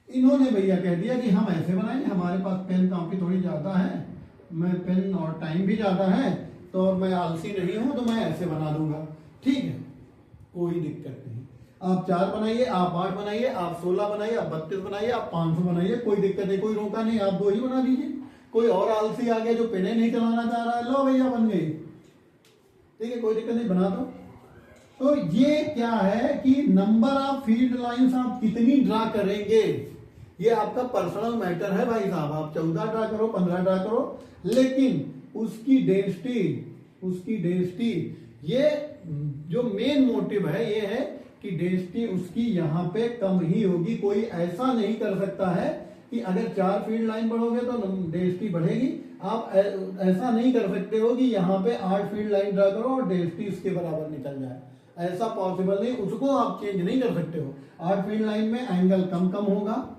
इन्होंने भैया कह दिया कि हम ऐसे बनाएंगे, हमारे पास पेन कॉपी थोड़ी ज्यादा है, मैं पेन और टाइम भी ज्यादा है, तो और मैं आलसी नहीं हूं, तो मैं ऐसे बना दूंगा। ठीक है, कोई दिक्कत नहीं। आप 4 बनाइए, आप 8 बनाइए, आप 16 बनाइए, आप 32 बनाइए, आप 500 बनाइए, कोई दिक्कत नहीं, कोई रोका नहीं, आप 2 ही बना दीजिए। कोई और आलसी आ गया जो पेने नहीं चलाना चाह रहा है, लो भैया बन गई। ठीक है, कोई दिक्कत नहीं, बना दो। तो ये क्या है कि नंबर ऑफ फील्ड लाइंस आप कितनी ड्रा करेंगे, ये आपका पर्सनल मैटर है भाई साहब। आप 14 ड्रा करो, 15 ड्रा करो, लेकिन उसकी डेंसिटी, ये जो मेन मोटिव है ये है कि डेंसिटी उसकी यहाँ पे कम ही होगी। कोई ऐसा नहीं कर सकता है कि अगर 4 फील्ड लाइन बढ़ोगे तो डेंसिटी बढ़ेगी। आप ऐसा नहीं कर सकते हो कि यहाँ पे 8 फील्ड लाइन ड्रा करो और डेंसिटी इसके बराबर निकल जाए, ऐसा पॉसिबल नहीं, उसको आप चेंज नहीं कर सकते हो। 8 फील्ड लाइन में एंगल कम कम होगा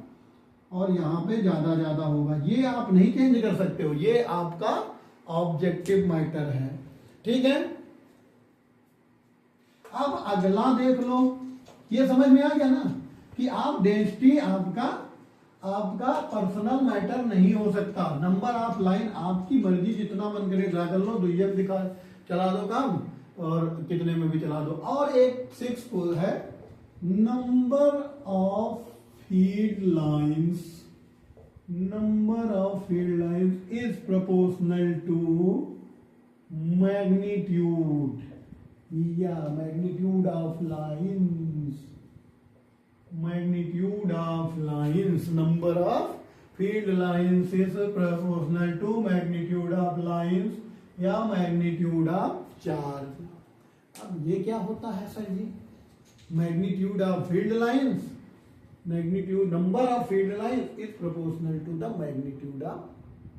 और यहाँ पे ज्यादा ज्यादा होगा, ये आप नहीं चेंज कर सकते हो, ये आपका ऑब्जेक्टिव मैटर है। ठीक है, अब अगला देख लो, ये समझ में आ गया ना कि आप डेंसिटी आपका पर्सनल मैटर नहीं हो सकता। नंबर ऑफ लाइन आपकी मर्जी, जितना मन करे ड्रा कर लो, दुइयक दिखा चला दो काम, और कितने में भी चला दो। और एक 6 है, number of field lines is proportional to magnitude, या magnitude of lines, number of field lines is proportional to magnitude of lines या मैग्नीट्यूड ऑफ चार्ज। अब ये क्या होता है सर जी, magnitude of field lines, magnitude number of field lines is proportional to the magnitude of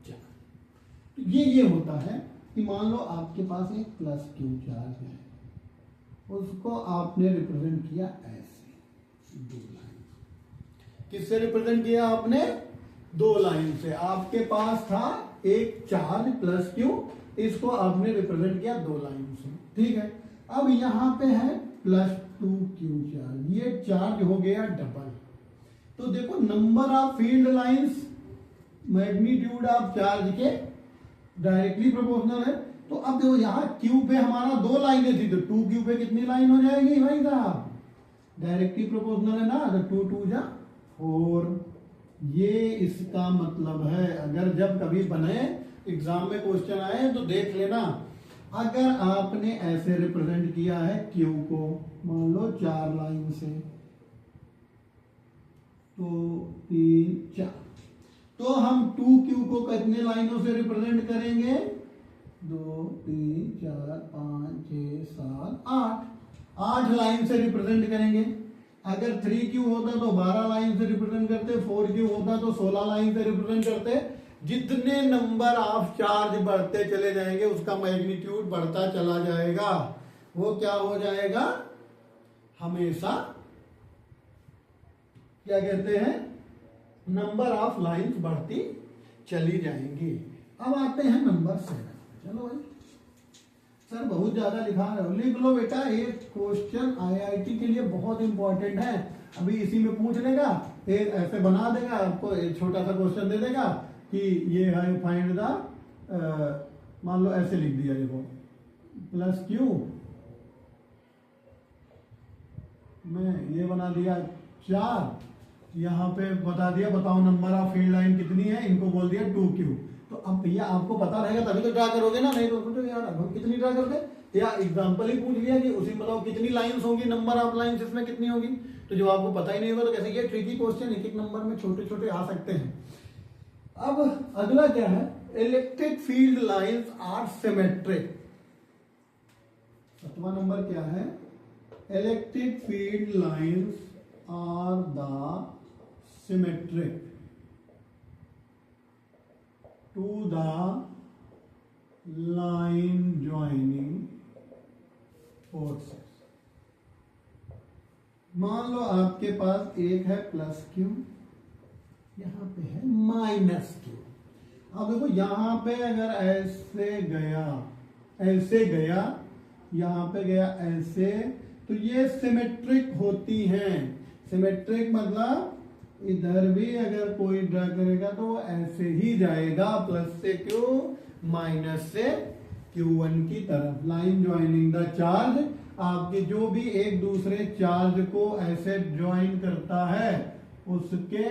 charge. ये होता है कि मान लो आपके पास एक प्लस क्यू चार्ज है, उसको आपने रिप्रेजेंट किया ऐसे 2 लाइन। किससे रिप्रेजेंट किया आपने? 2 लाइन से। आपके पास था एक चार्ज प्लस क्यू, इसको आपने रिप्रेजेंट किया 2 लाइन से। ठीक है, अब यहां पे है +2 क्यू चार्ज, ये चार्ज हो गया डबल। तो देखो number of field lines magnitude of charge के डायरेक्टली प्रोपोर्शनल है। तो अब देखो यहाँ क्यू पे हमारा 2 लाइनें थी, तो 2 क्यू पे कितनी लाइन हो जाएगी भाई साहब? डायरेक्टली प्रोपोर्शनल है ना, तो 2 2 जा 4। ये इसका मतलब है, अगर जब कभी बने एग्जाम में क्वेश्चन आए तो देख लेना, अगर आपने ऐसे रिप्रेजेंट किया है क्यू को, मान लो 4 लाइन से, तो 3 4, तो हम 2 क्यू को कितने लाइनों से रिप्रेजेंट करेंगे? 2 3 4 5 6 7 8 लाइन से रिप्रेजेंट करेंगे। अगर 3 क्यू होता तो 12 लाइन से रिप्रेजेंट करते, 4 क्यू होता तो 16 लाइन से रिप्रेजेंट करते। जितने नंबर ऑफ चार्ज बढ़ते चले जाएंगे उसका मैग्नीट्यूड बढ़ता चला जाएगा। वो क्या हो जाएगा? हमेशा क्या कहते हैं, नंबर ऑफ लाइंस बढ़ती चली जाएंगी। अब आते हैं नंबर 7। चलो भाई सर बहुत ज्यादा लिखा रहे हो, लिख लो बेटा, ये क्वेश्चन आईआईटी के लिए बहुत इंपॉर्टेंट है। अभी इसी में पूछ लेगा, एक ऐसे बना देगा आपको, एक छोटा सा क्वेश्चन दे देगा कि ये है फाइंड द, मान लो ऐसे लिख दिया, देखो प्लस क्यू में ये बना दिया 4, यहाँ पे बता दिया बताओ नंबर ऑफ फील्ड लाइन कितनी है, इनको बोल दिया 2 क्यू। तो अब भैया आपको पता रहेगा तभी तो ड्रा करोगे ना, नहीं तो सोचोगे यार अब हम कितनी ड्रा करते, या एग्जांपल ही पूछ लिया कि उसी बताओ कितनी लाइंस होंगी, नंबर ऑफ लाइंस इसमें कितनी होगी, तो जब आपको पता ही नहीं होगा तो कैसे, ये ट्रिकी क्वेश्चन एक एक नंबर में छोटे छोटे आ सकते हैं। अब अगला क्या है, electric field lines are symmetric. 7वां नंबर क्या है, electric field lines are the symmetric to the line joining forces। मान लो आपके पास एक है प्लस क्यू, यहां पे है माइनस क्यू। अब देखो यहां पे अगर ऐसे गया, यहां पे गया ऐसे, तो ये सिमेट्रिक होती हैं। सिमेट्रिक मतलब इधर भी अगर कोई ड्रा करेगा तो वो ऐसे ही जाएगा, प्लस से क्यू माइनस से Q1 की तरफ। लाइन ज्वाइनिंग द चार्ज, आपके जो भी एक दूसरे चार्ज को ऐसे ज्वाइन करता है उसके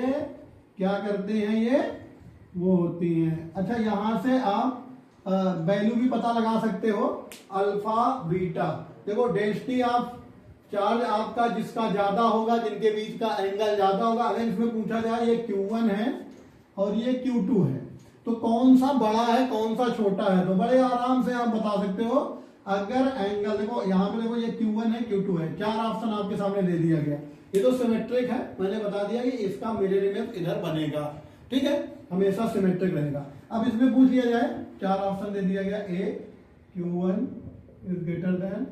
क्या करते हैं ये, वो होती हैं। अच्छा यहां से आप वैल्यू भी पता लगा सकते हो, अल्फा बीटा। देखो डेंसिटी ऑफ चार्ज आपका जिसका ज्यादा होगा, जिनके बीच का एंगल ज्यादा होगा, अगर इसमें पूछा जाए ये Q1 है और ये Q2 है, तो कौन सा बड़ा है कौन सा छोटा है, तो बड़े आराम से आप बता सकते हो। अगर एंगल देखो यहाँ पे, देखो ये Q1 है Q2 है, 4 ऑप्शन आपके सामने दे दिया गया। ये तो सिमेट्रिक है, मैंने बता दिया कि इसका मिरर इमेज इधर बनेगा, ठीक है, हमेशा सिमेट्रिक रहेगा। अब इसमें पूछ लिया जाए, 4 ऑप्शन दे दिया गया, A Q1 is greater than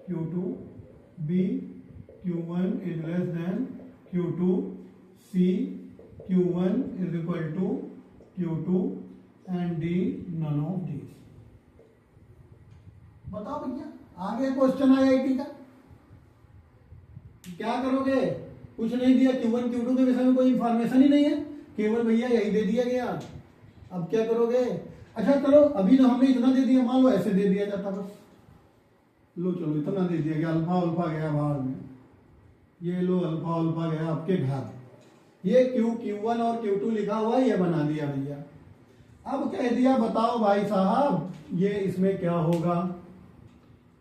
Q2, B Q1 is less than Q2, C Q1 is equal to Q2 and D none of these। बताओ भैया, आगे क्वेश्चन आया IIT का, क्या करोगे? कुछ नहीं दिया, Q1 Q2 के विषय में कोई इंफॉर्मेशन ही नहीं है, केवल भैया यही दे दिया गया। अब क्या करोगे? अच्छा चलो अभी तो हमने इतना दे दिया, मान लो ऐसे दे दिया जाता बस, लो चलो इतना दे दिया गया, अल्फा अल्फा गया बाहर में, ये लो अल्फा अल्फा गया आपके घर, ये Q1 और Q2 लिखा हुआ ये बना दिया भैया। अब कह दिया बताओ भाई साहब ये इसमें क्या होगा,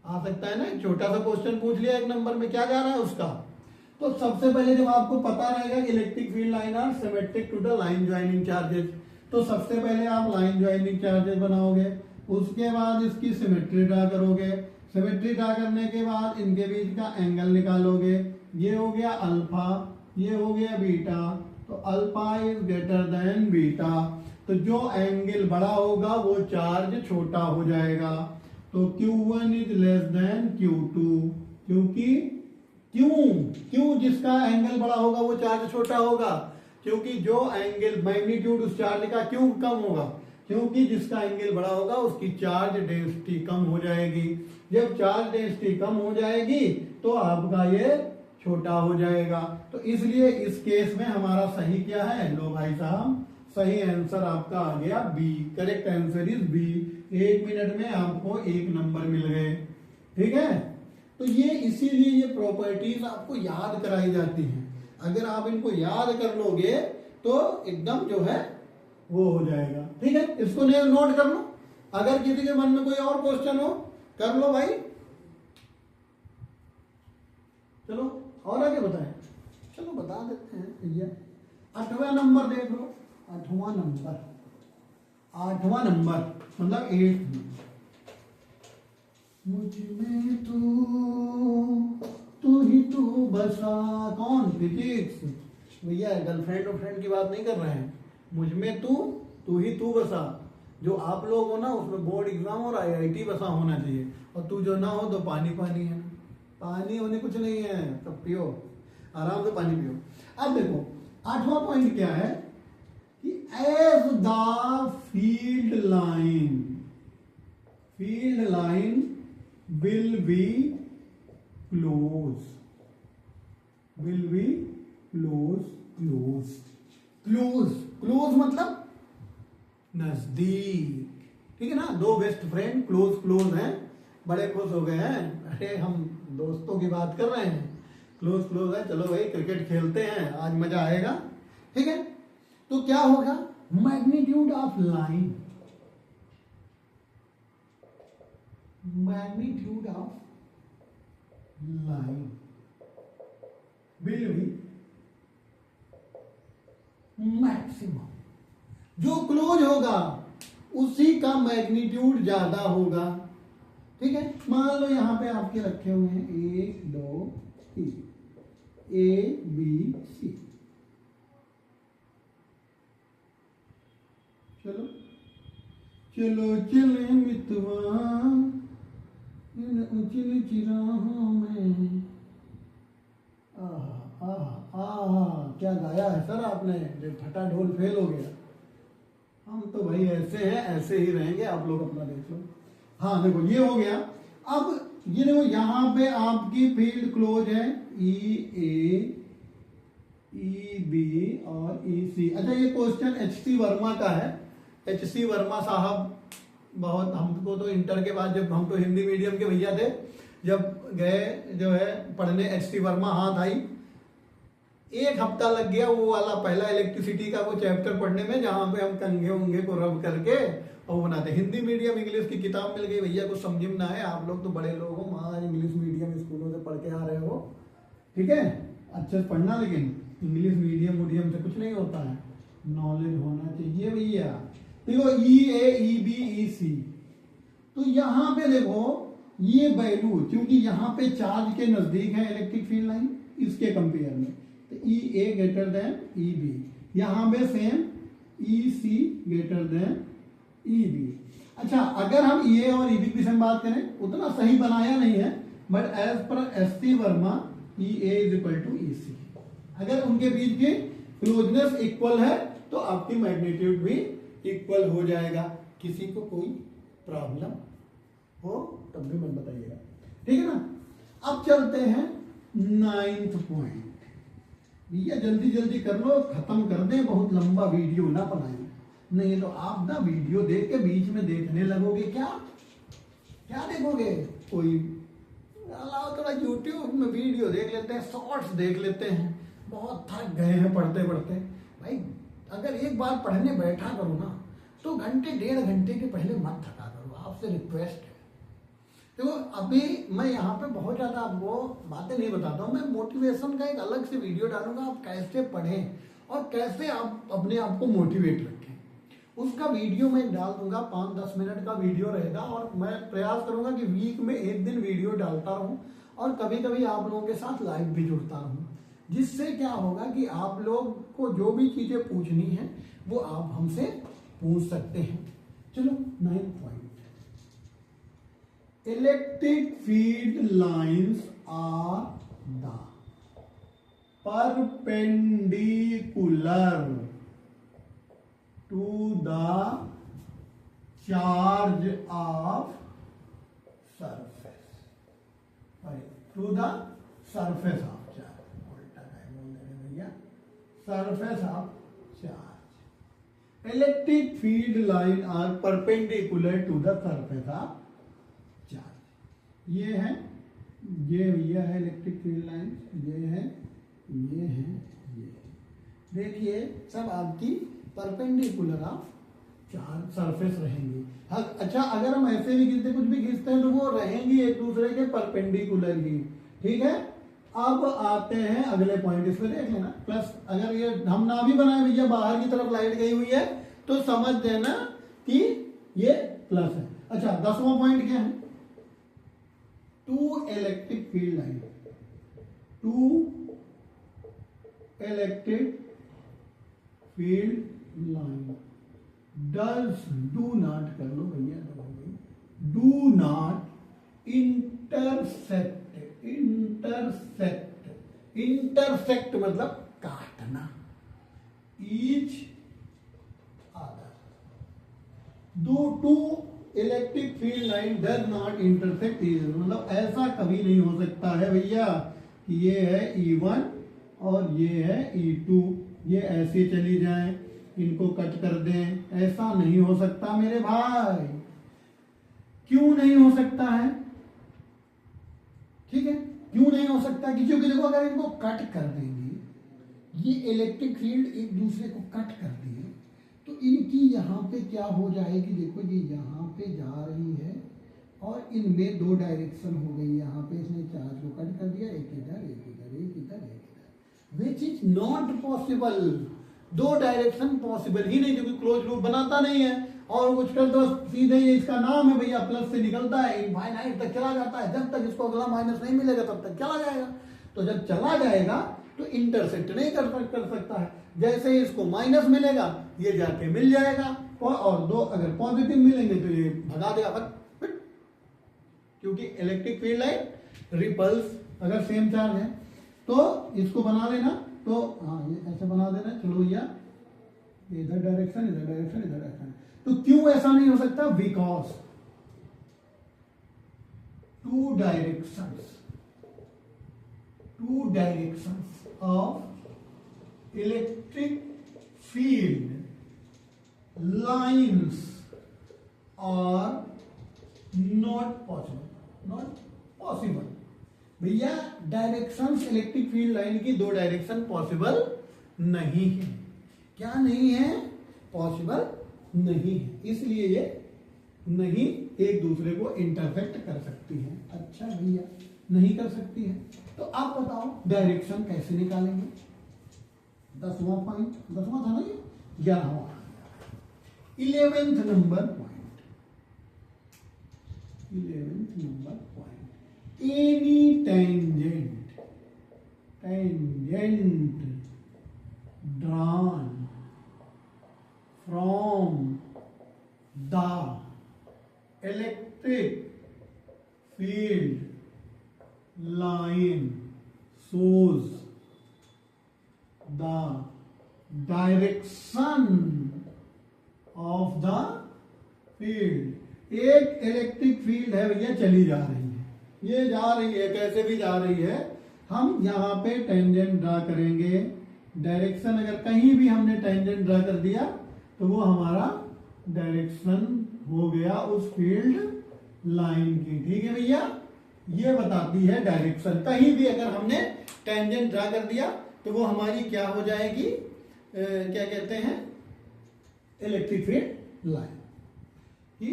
आ सकता है ना, छोटा सा क्वेश्चन पूछ लिया एक नंबर में, क्या जा रहा है उसका। तो सबसे पहले जब आपको पता रहेगा कि electric field line are symmetric to the line joining charges, तो सबसे पहले आप लाइन ज्वाइनिंग चार्जेस बनाओगे, उसके बाद इसकी सिमेट्री ड्रा करोगे, सिमेट्री ड्रा करने के बाद इनके बीच का एंगल निकालोगे, ये हो गया अल्फा, ये हो गया बीटा, तो alpha is greater than beta, तो जो एंगल बड़ा होगा वो चार्ज छोटा हो जाएगा, तो Q1 is less than Q2, क्योंकि क्यों जिसका एंगल बड़ा होगा वो चार्ज छोटा होगा, क्योंकि जो एंगल मैग्नीट्यूड उस चार्ज का क्यों कम होगा, क्योंकि जिसका एंगल बड़ा होगा उसकी चार्ज डेंसिटी कम हो जाएगी। जब चार्ज डेंसिटी कम हो जाएगी तो आपका ये छोटा हो जाएगा। तो इसलिए इस केस में हमारा सही क्या है, लो भाई साहब सही आंसर आपका आ गया B, correct answer is B. 1 minute में आपको 1 नंबर मिल गए, ठीक है। तो ये इसीलिए ये प्रॉपर्टीज आपको याद कराई जाती हैं, अगर आप इनको याद कर लोगे तो एकदम जो है वो हो जाएगा, ठीक है। इसको नोट कर लो, अगर किसी के मन में कोई और क्वेश्चन हो कर लो भाई। चलो और आगे बताएं, चलो बता देते हैं भैया। 8वां नंबर देख लो, 8वां नंबर मतलब 8 मुझ में तू ही तू बसा, कौन? फिजिक्स भैया, गर्लफ्रेंड और फ्रेंड की बात नहीं कर रहे हैं, मुझ में तू ही तू बसा। जो आप लोग हो ना उसमें बोर्ड एग्जाम और IIT बसा होना चाहिए, और तू जो ना हो तो पानी पानी है, पानी होने कुछ नहीं है, तब पियो आराम से पानी पियो। अब देखो 8वां पॉइंट क्या है कि as the field line will be close मतलब नजदीक, ठीक है ना। 2 बेस्ट फ्रेंड क्लोज हैं, बड़े खुश हो गए हैं, अरे हम दोस्तों की बात कर रहे हैं, क्लोज है, चलो भाई क्रिकेट खेलते हैं आज मजा आएगा, ठीक है। तो क्या होगा, magnitude of line magnitude of line will B maximum. जो क्लोज होगा उसी का मैग्नीट्यूड ज्यादा होगा। ठीक है, मान लो यहां पे आपके रखे हुए हैं 1 2 3 ABC। चलो चलो चले मितवा इन ऊंची नीची राहों में। आहा आहा आहा, क्या गाया है सर आपने, जो फटा ढोल फेल हो गया। हम तो भाई ऐसे हैं, ऐसे ही रहेंगे, आप लोग अपना देख लो। हाँ देखो ये हो गया। अब ये देखो यहाँ पे आपकी फील्ड क्लोज है EA EB और EC। अच्छा ये क्वेश्चन HC वर्मा का है। HC वर्मा साहब बहुत, हमको तो इंटर के बाद, जब हम तो हिंदी मीडियम के भैया थे, जब गए जो है पढ़ने HC वर्मा हाथ आई, 1 हफ्ता लग गया वो वाला पहला इलेक्ट्रिसिटी का वो चैप्टर पढ़ने में, जहां पे हम कंघे उंगे को रब करके और बनाते। हिंदी मीडियम इंग्लिश की किताब मिल गई भैया, कुछ समझ में ना है। आप लोग तो बड़े लोग हो, वहां इंग्लिश मीडियम स्कूलों से पढ़ के आ रहे हो, ठीक है, अच्छे से पढ़ना, लेकिन इंग्लिश मीडियम से कुछ नहीं होता है, नॉलेज होना चाहिए भैया। देखो EA EB EC, तो यहां पे देखो ये वैल्यू, क्योंकि यहाँ पे चार्ज के नजदीक है इलेक्ट्रिक फील्ड लाइन इसके कंपेयर में, तो EA ग्रेटर देन EB, यहाँ पे same EC greater than EB। अच्छा अगर हम EA और EB की विषय में बात करें, उतना सही बनाया नहीं है, बट एज पर SC Verma EA is equal to EC। अगर उनके बीच की क्लोजनेस इक्वल है तो आपकी मैग्नीट्यूड भी इक्वल हो जाएगा। किसी को कोई प्रॉब्लम हो तब भी मत बताइएगा, ठीक है ना। अब चलते हैं 9th पॉइंट। भैया जल्दी जल्दी कर लो, खत्म कर दें, बहुत लंबा वीडियो ना बनाएं, नहीं तो आप ना वीडियो देख के बीच में देखने लगोगे। क्या क्या देखोगे, कोई अलावा थोड़ा यूट्यूब में वीडियो देख लेते हैं, शॉर्ट्स देख लेते हैं, बहुत थक गए हैं पढ़ते पढ़ते। भाई अगर एक बार पढ़ने बैठा करो ना, तो घंटे 1.5 घंटे के पहले मत थका करो, आपसे रिक्वेस्ट है। देखो अभी मैं यहाँ पे बहुत ज्यादा आपको बातें नहीं बताता हूँ, मैं मोटिवेशन का एक अलग से वीडियो डालूंगा, आप कैसे पढ़ें और कैसे आप अपने आप को मोटिवेट रखें, उसका वीडियो मैं डाल दूंगा। 5-10 मिनट का वीडियो रहेगा, और मैं प्रयास करूंगा कि वीक में 1 दिन वीडियो डालता रहूं, और कभी कभी आप लोगों के साथ लाइव भी जुड़ता रहूं, जिससे क्या होगा कि आप लोग को जो भी चीजें पूछनी है वो आप हमसे पूछ सकते हैं। चलो 9th point, electric field lines are the perpendicular to the charge of surface, to the surface of charge, उल्टा है बोल देंगे भैया, surface of charge. Electric field line are perpendicular to the surface of charge. ये है, ये भैया है इलेक्ट्रिक फील्ड लाइन, ये है, ये है, ये देखिए सब आपकी परपेंडिकुलर ऑफ चार्ज सरफेस रहेंगी। अच्छा अगर हम ऐसे भी खींचते, कुछ भी खींचते हैं, तो वो रहेंगी एक दूसरे के परपेंडिकुलर ही, ठीक है। अब आते हैं अगले पॉइंट, इसमें देख लेना प्लस, अगर ये हम ना भी बनाए भैया, बाहर की तरफ लाइट गई हुई है, तो समझ देना कि ये प्लस है। अच्छा 10वां पॉइंट क्या है, 2 electric field line, 2 electric field line does, do not कर लो भैया, do not intersect, intersect, intersect मतलब काटना, each other. Two electric field line does not intersect each other, मतलब ऐसा कभी नहीं हो सकता है भैया कि ये है E1 और ये है E2, ये ऐसे चली जाएं, इनको कट कर दें, ऐसा नहीं हो सकता मेरे भाई। क्यों नहीं हो सकता है, ठीक है, क्यों नहीं हो सकता कि क्योंकि देखो अगर इनको कट कर देंगे, ये इलेक्ट्रिक फील्ड एक दूसरे को कट कर दिए, तो इनकी यहाँ पे क्या हो जाएगी, देखो ये यहाँ पे जा रही है, और इनमें दो डायरेक्शन हो गई। यहाँ पे इसने चार्ज को कट कर दिया, एक इधर एक इधर एक इधर एक इधर, विच इज नॉट पॉसिबल। दो डायरेक्शन पॉसिबल ही नहीं, क्योंकि क्लोज लूप बनाता नहीं है। और कुछ कर दो सीधे, इसका नाम है भैया, प्लस से निकलता है, इनफाइनाइट तक चला जाता है। जब तक इसको अगला माइनस नहीं मिलेगा तब तक चला जाएगा। तो जब चला जाएगा तो इंटरसेक्ट नहीं कर सकता है। जैसे ही इसको माइनस मिलेगा ये जाके मिल जाएगा, और दो अगर पॉजिटिव मिलेंगे तो ये भगा देगा फट, क्योंकि इलेक्ट्रिक फील्ड लाइन रिपल्स अगर सेम चार्ज है तो इसको बना लेना। तो हाँ, ये ऐसे बना देना। चलो भैया, इधर डायरेक्शन इधर डायरेक्शन इधर डायरेक्शन। तो क्यों ऐसा नहीं हो सकता? Because two directions of electric field lines are not possible. भैया डायरेक्शंस इलेक्ट्रिक फील्ड लाइन की दो डायरेक्शन पॉसिबल नहीं है। क्या नहीं है? पॉसिबल नहीं है। इसलिए ये नहीं एक दूसरे को इंटरसेक्ट कर सकती है। अच्छा भैया, नहीं कर सकती है तो आप बताओ डायरेक्शन कैसे निकालेंगे? 10वां पॉइंट, 10वां था ना ये, 11वां, 11th number point. 11th number point, any tangent drawn from the electric field line shows the direction of the field। एक इलेक्ट्रिक फील्ड है भैया, चली जा रही है, ये जा रही है, कैसे भी जा रही है। हम यहाँ पे टेंजेंट ड्रा करेंगे। डायरेक्शन अगर कहीं भी हमने टेंजेंट ड्रा कर दिया तो वो हमारा डायरेक्शन हो गया उस फील्ड लाइन की। ठीक है भैया, ये बताती है डायरेक्शन। कहीं भी अगर हमने टेंजेंट ड्रा कर दिया तो वो हमारी क्या हो जाएगी, क्या कहते हैं, इलेक्ट्रिक फील्ड लाइन की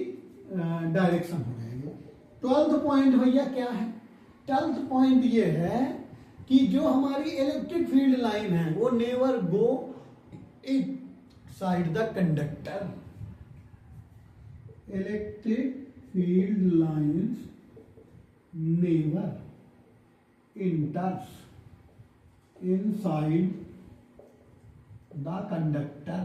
डायरेक्शन हो जाएगी। 12th पॉइंट भैया क्या है? 12th पॉइंट ये है कि जो हमारी इलेक्ट्रिक फील्ड लाइन है वो never go inside the conductor. Electric field lines never इंटर्स inside the conductor.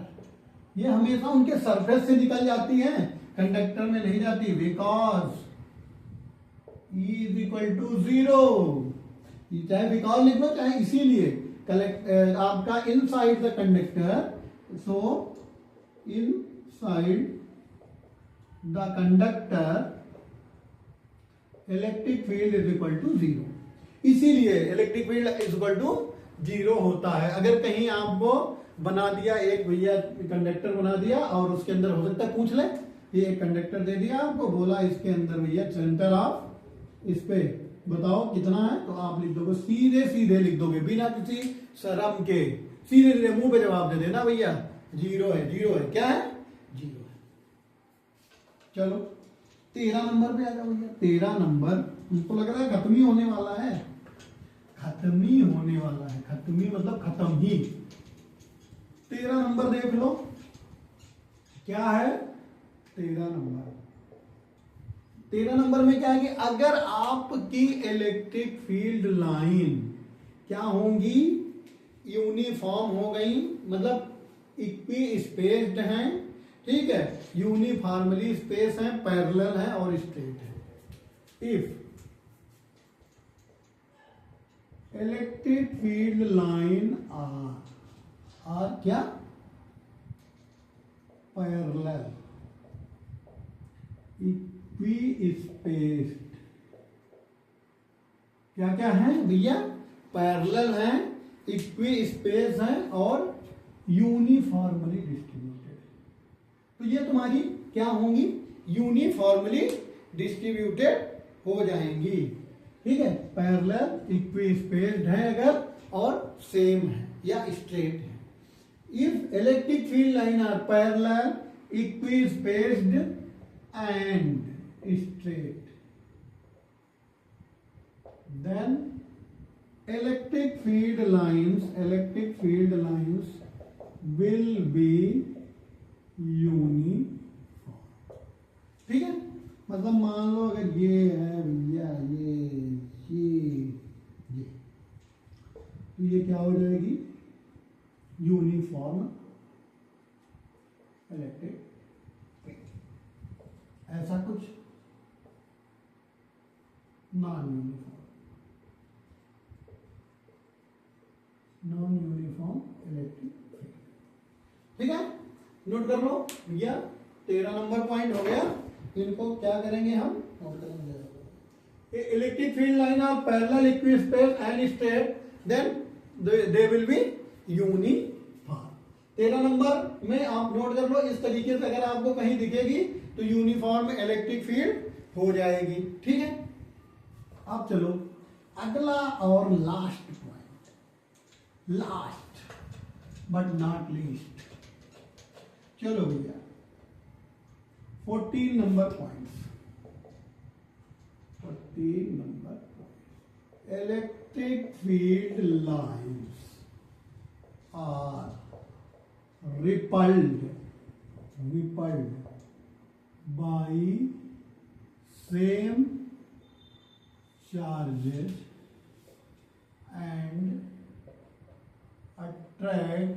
ये हमेशा उनके सरफेस से निकल जाती हैं, कंडक्टर में नहीं जाती। Because E is equal to 0, चाहे बिकॉज लिख लो चाहे इसीलिए। आपका inside the conductor, so inside the conductor electric field is equal to 0। इसीलिए electric field is equal to 0 होता है। अगर कहीं आपको बना दिया एक भैया कंडक्टर बना दिया और उसके अंदर हो सकता है पूछ ले, ये एक कंडक्टर दे दिया आपको, बोला इसके अंदर भैया सेंटर ऑफ इस पे बताओ कितना है, तो आप लिख दोगे, सीधे सीधे लिख दोगे बिना किसी शर्म के, सीधे सीधे मुंह पे जवाब दे देना भैया 0 है। 0 है, क्या है? 0 है। चलो 13 नंबर पे आ जाओ भैया। 13 नंबर मुझको लग रहा है खत्म ही होने वाला है, खत्म ही होने वाला है, खत्म ही मतलब खत्म ही। 13 नंबर देख लो क्या है। 13 नंबर में क्या है कि अगर आपकी इलेक्ट्रिक फील्ड लाइन क्या होंगी, यूनिफॉर्म हो गई, मतलब इक्वी स्पेस्ड हैं, ठीक है, यूनिफॉर्मली स्पेस है, पैरेलल है और स्ट्रेट है। If electric field line are क्या, पैरेलल, इक्वी स्पेस्ड, क्या क्या है भैया, पैरेलल है, इक्वी स्पेस है और यूनिफॉर्मली डिस्ट्रीब्यूटेड। तो ये तुम्हारी क्या होंगी, यूनिफॉर्मली डिस्ट्रीब्यूटेड हो जाएंगी। ठीक है, पैरेलल, इक्वी स्पेस्ड है अगर, और सेम है या स्ट्रेट है। If electric field line are parallel, equispaced and straight, then electric field lines will be uniform. ठीक है, मतलब मान लो अगर ये है भैया ये तो ये क्या हो जाएगी, यूनिफॉर्म इलेक्ट्रिक फील्ड. ऐसा कुछ नॉन यूनिफॉर्म इलेक्ट्रिक फील्ड. ठीक है, नोट कर लो भैया. 13 नंबर पॉइंट हो गया. इनको क्या करेंगे हम, नोट करेंगे. Electric field line are parallel equispace and straight, then they will be uniform. 13 number में आप नोट कर लो. इस तरीके से अगर आपको कहीं दिखेगी तो यूनिफॉर्म इलेक्ट्रिक फील्ड हो जाएगी. ठीक है, अब चलो अगला और last point, last but not least. चलो भैया 14 number points. 14 number point, electric field lines are repelled by same charges and attract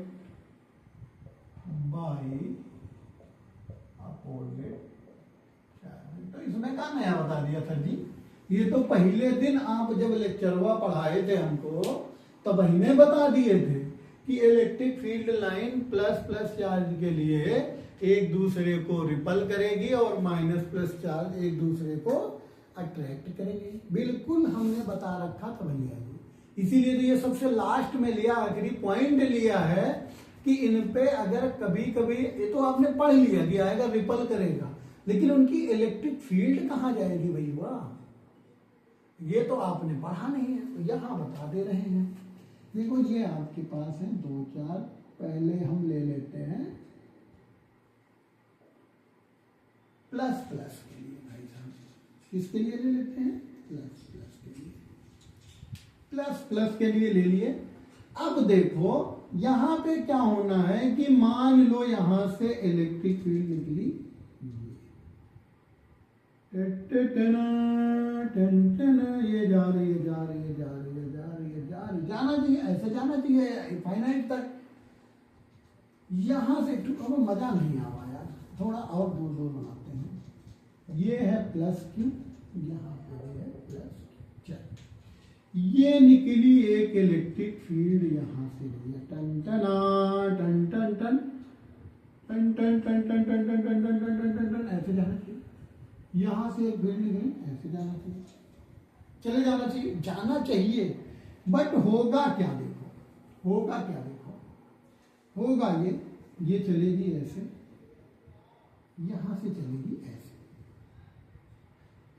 by opposite charges. तो इसमें क्या नया बता दिया सर जी? ये तो पहले दिन आप जब लेक्चरवा पढ़ाए थे हमको तब ही बता दिए थे कि electric field line plus plus charge के लिए एक दूसरे को रिपल करेगी और माइनस प्लस चार्ज एक दूसरे को अट्रैक्ट करेगी. बिल्कुल हमने बता रखा था भैया जी. इसीलिए तो ये सबसे लास्ट में लिया, आखिरी पॉइंट लिया है कि इन पे अगर कभी कभी, ये तो आपने पढ़ लिया कि आएगा रिपल करेगा, लेकिन उनकी इलेक्ट्रिक फील्ड कहाँ जाएगी भैया, ये तो आपने पढ़ा नहीं है. तो यहां बता दे रहे हैं. देखो ये आपके पास है 2 4. पहले हम ले लेते हैं प्लस प्लस के लिए भाई साहब. किसके लिए ले लेते हैं, प्लस प्लस के लिए. प्लस प्लस के लिए ले लिए. अब देखो यहां पे क्या होना है कि मान लो यहां से इलेक्ट्रिक फील्ड निकली, ये जा रही है जाना चाहिए, ऐसे जाना चाहिए इनफाइनाइट तक. यहां से अब मजा नहीं आवा यार, थोड़ा और दूर दूर बनाते हैं. ये है प्लस क्यू, यहाँ पे है प्लस क्यू. ये निकली एक इलेक्ट्रिक फील्ड यहां से, टन टन टन टन टन टन टन टन टन टन टन टन टन टन टन ऐसे जाना चाहिए. यहां से एक फील्ड निकली, ऐसे जाना चाहिए, चले जाना चाहिए. बट होगा क्या देखो, होगा ये चलेगी ऐसे, यहां से चलेगी ऐसे.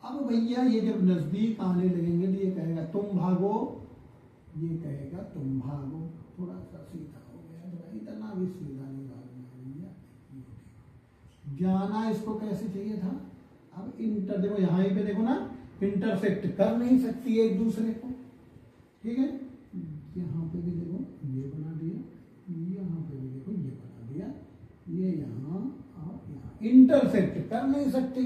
अब भैया ये जब नजदीक आने लगेंगे तो ये कहेगा तुम भागो, ये कहेगा तुम भागो. थोड़ा सा सीधा हो गया, इतना भी सीधा नहीं भागना भैया. जाना इसको कैसे चाहिए था. अब इंटर देखो, यहाँ पे देखो ना, इंटरसेक्ट कर नहीं सकती एक दूसरे को. ठीक है, यहाँ पे भी देखो ये बना दिया, यहाँ पे भी देखो ये बना दिया, ये यहाँ और यहाँ इंटरसेक्ट कर नहीं सकती.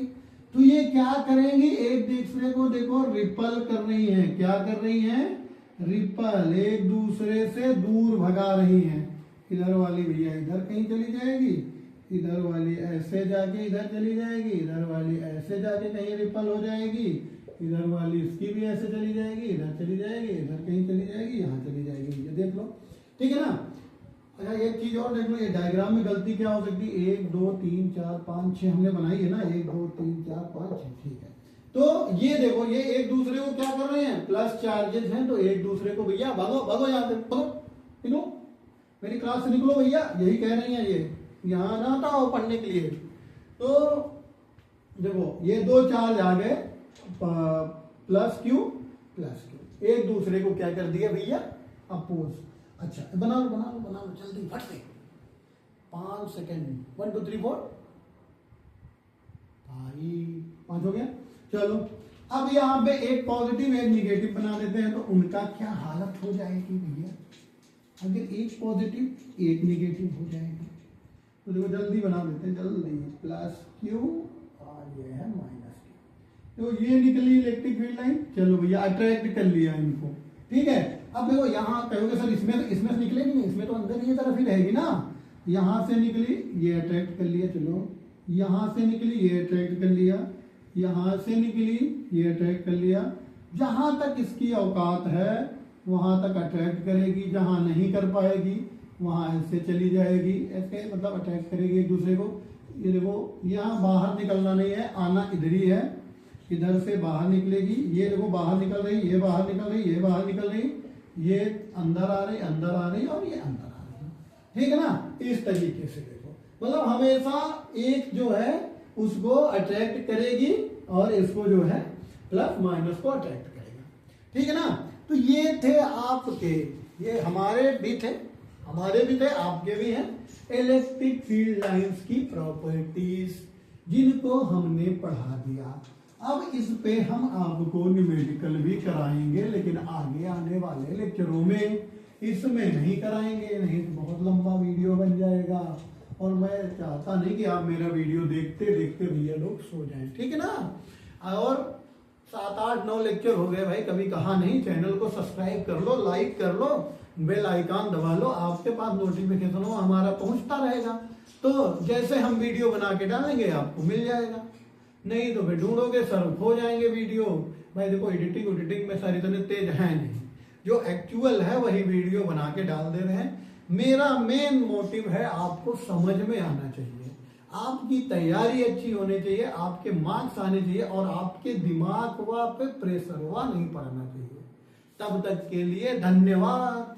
तो ये क्या करेंगी, एक दूसरे को देखो रिपल कर रही हैं. क्या कर रही हैं, रिपल, एक दूसरे से दूर भगा रही हैं. इधर वाली भैया इधर कहीं चली जाएगी, इधर वाली ऐसे जाके इधर चली जाएगी, इधर वाली ऐसे जाके कहीं रिपल हो जाएगी, इधर वाली इसकी भी ऐसे चली जाएगी, इधर चली जाएगी, इधर कहीं चली जाएगी, यहाँ चली जाएगी. ये देख लो, ठीक है ना. अच्छा एक चीज और देख लो, ये डायग्राम में गलती क्या हो सकती है. 1 2 3 4 5 6 हमने बनाई है ना, 1 2 3 4 5 6. ठीक है, तो ये देखो ये एक दूसरे को क्या कर रहे हैं, प्लस चार्जेस हैं, तो एक दूसरे को भैया भागो यहाँ से, निकलो मेरी क्लास से निकलो भैया, यही कह रही है. ये यहाँ ना था पढ़ने के लिए. तो देखो ये 2 चार्ज आ गए, प्लस क्यू, एक दूसरे को क्या कर दिया भैया, अपोज. अच्छा बना लो जल्दी फट से, 5 सेकेंड. 1 2 3 4 5 हो गया. चलो अब यहाँ पे एक पॉजिटिव एक निगेटिव बना देते हैं तो उनका क्या हालत हो जाएगी भैया? अगर एक पॉजिटिव एक निगेटिव हो जाएगी तो देखो जल्दी बना देते हैं, जल्दी। प्लस क्यू और ये है माइनस क्यू। तो ये निकली इलेक्ट्रिक फील्ड लाइन। चलो भैया अट्रैक्ट कर लिया इनको, ठीक है। अब देखो यहाँ कहोगे सर इसमें से निकलेगी नहीं, इसमें तो अंदर ही तरफ ही रहेगी ना। यहाँ से निकली ये अट्रैक्ट कर लिया, चलो यहाँ से निकली ये अट्रैक्ट कर लिया, यहाँ से निकली ये अट्रैक्ट कर लिया। जहां तक इसकी औकात है वहां तक अट्रैक्ट करेगी, जहां नहीं कर पाएगी वहां ऐसे चली जाएगी, ऐसे मतलब अट्रैक्ट करेगी एक दूसरे को। ये देखो यहाँ बाहर निकलना नहीं है, आना इधर ही है, इधर से बाहर निकलेगी। ये देखो बाहर निकल रही, ये बाहर निकल रही, ये बाहर निकल रही, ये अंदर आ रही, अंदर आ रही और ये अंदर आ रही, ठीक है ना। इस तरीके से देखो मतलब हमेशा एक जो है उसको अट्रैक्ट करेगी और इसको जो है प्लस माइनस को अट्रैक्ट करेगा, ठीक है ना। तो ये थे आपके, ये हमारे भी थे आपके भी हैं इलेक्ट्रिक फील्ड लाइंस की प्रॉपर्टीज, जिनको हमने पढ़ा दिया। अब इस पे हम आपको न्यूमेरिकल भी कराएंगे, लेकिन आगे आने वाले लेक्चरों में इसमें नहीं कराएंगे, नहीं तो बहुत लंबा वीडियो बन जाएगा और मैं चाहता नहीं कि आप मेरा वीडियो देखते देखते भैया लोग सो जाएं, ठीक है ना। और 7-8-9 लेक्चर हो गए भाई, कभी कहा नहीं। चैनल को सब्सक्राइब कर लो, लाइक कर लो, बेल आइकन दबा लो, आपके पास नोटिफिकेशन हो हमारा पहुंचता रहेगा। तो जैसे हम वीडियो बना के डालेंगे आपको मिल जाएगा, नहीं तो फिर ढूंढोगे सर खो जाएंगे वीडियो। भाई देखो एडिटिंग में सारी इतने तेज है नहीं, जो एक्चुअल है वही वीडियो बना के डाल दे रहे हैं। मेरा मेन मोटिव है आपको समझ में आना चाहिए, आपकी तैयारी अच्छी होनी चाहिए, आपके मार्क्स आने चाहिए और आपके दिमाग पे प्रेशर हुआ नहीं पड़ना चाहिए। तब तक के लिए धन्यवाद।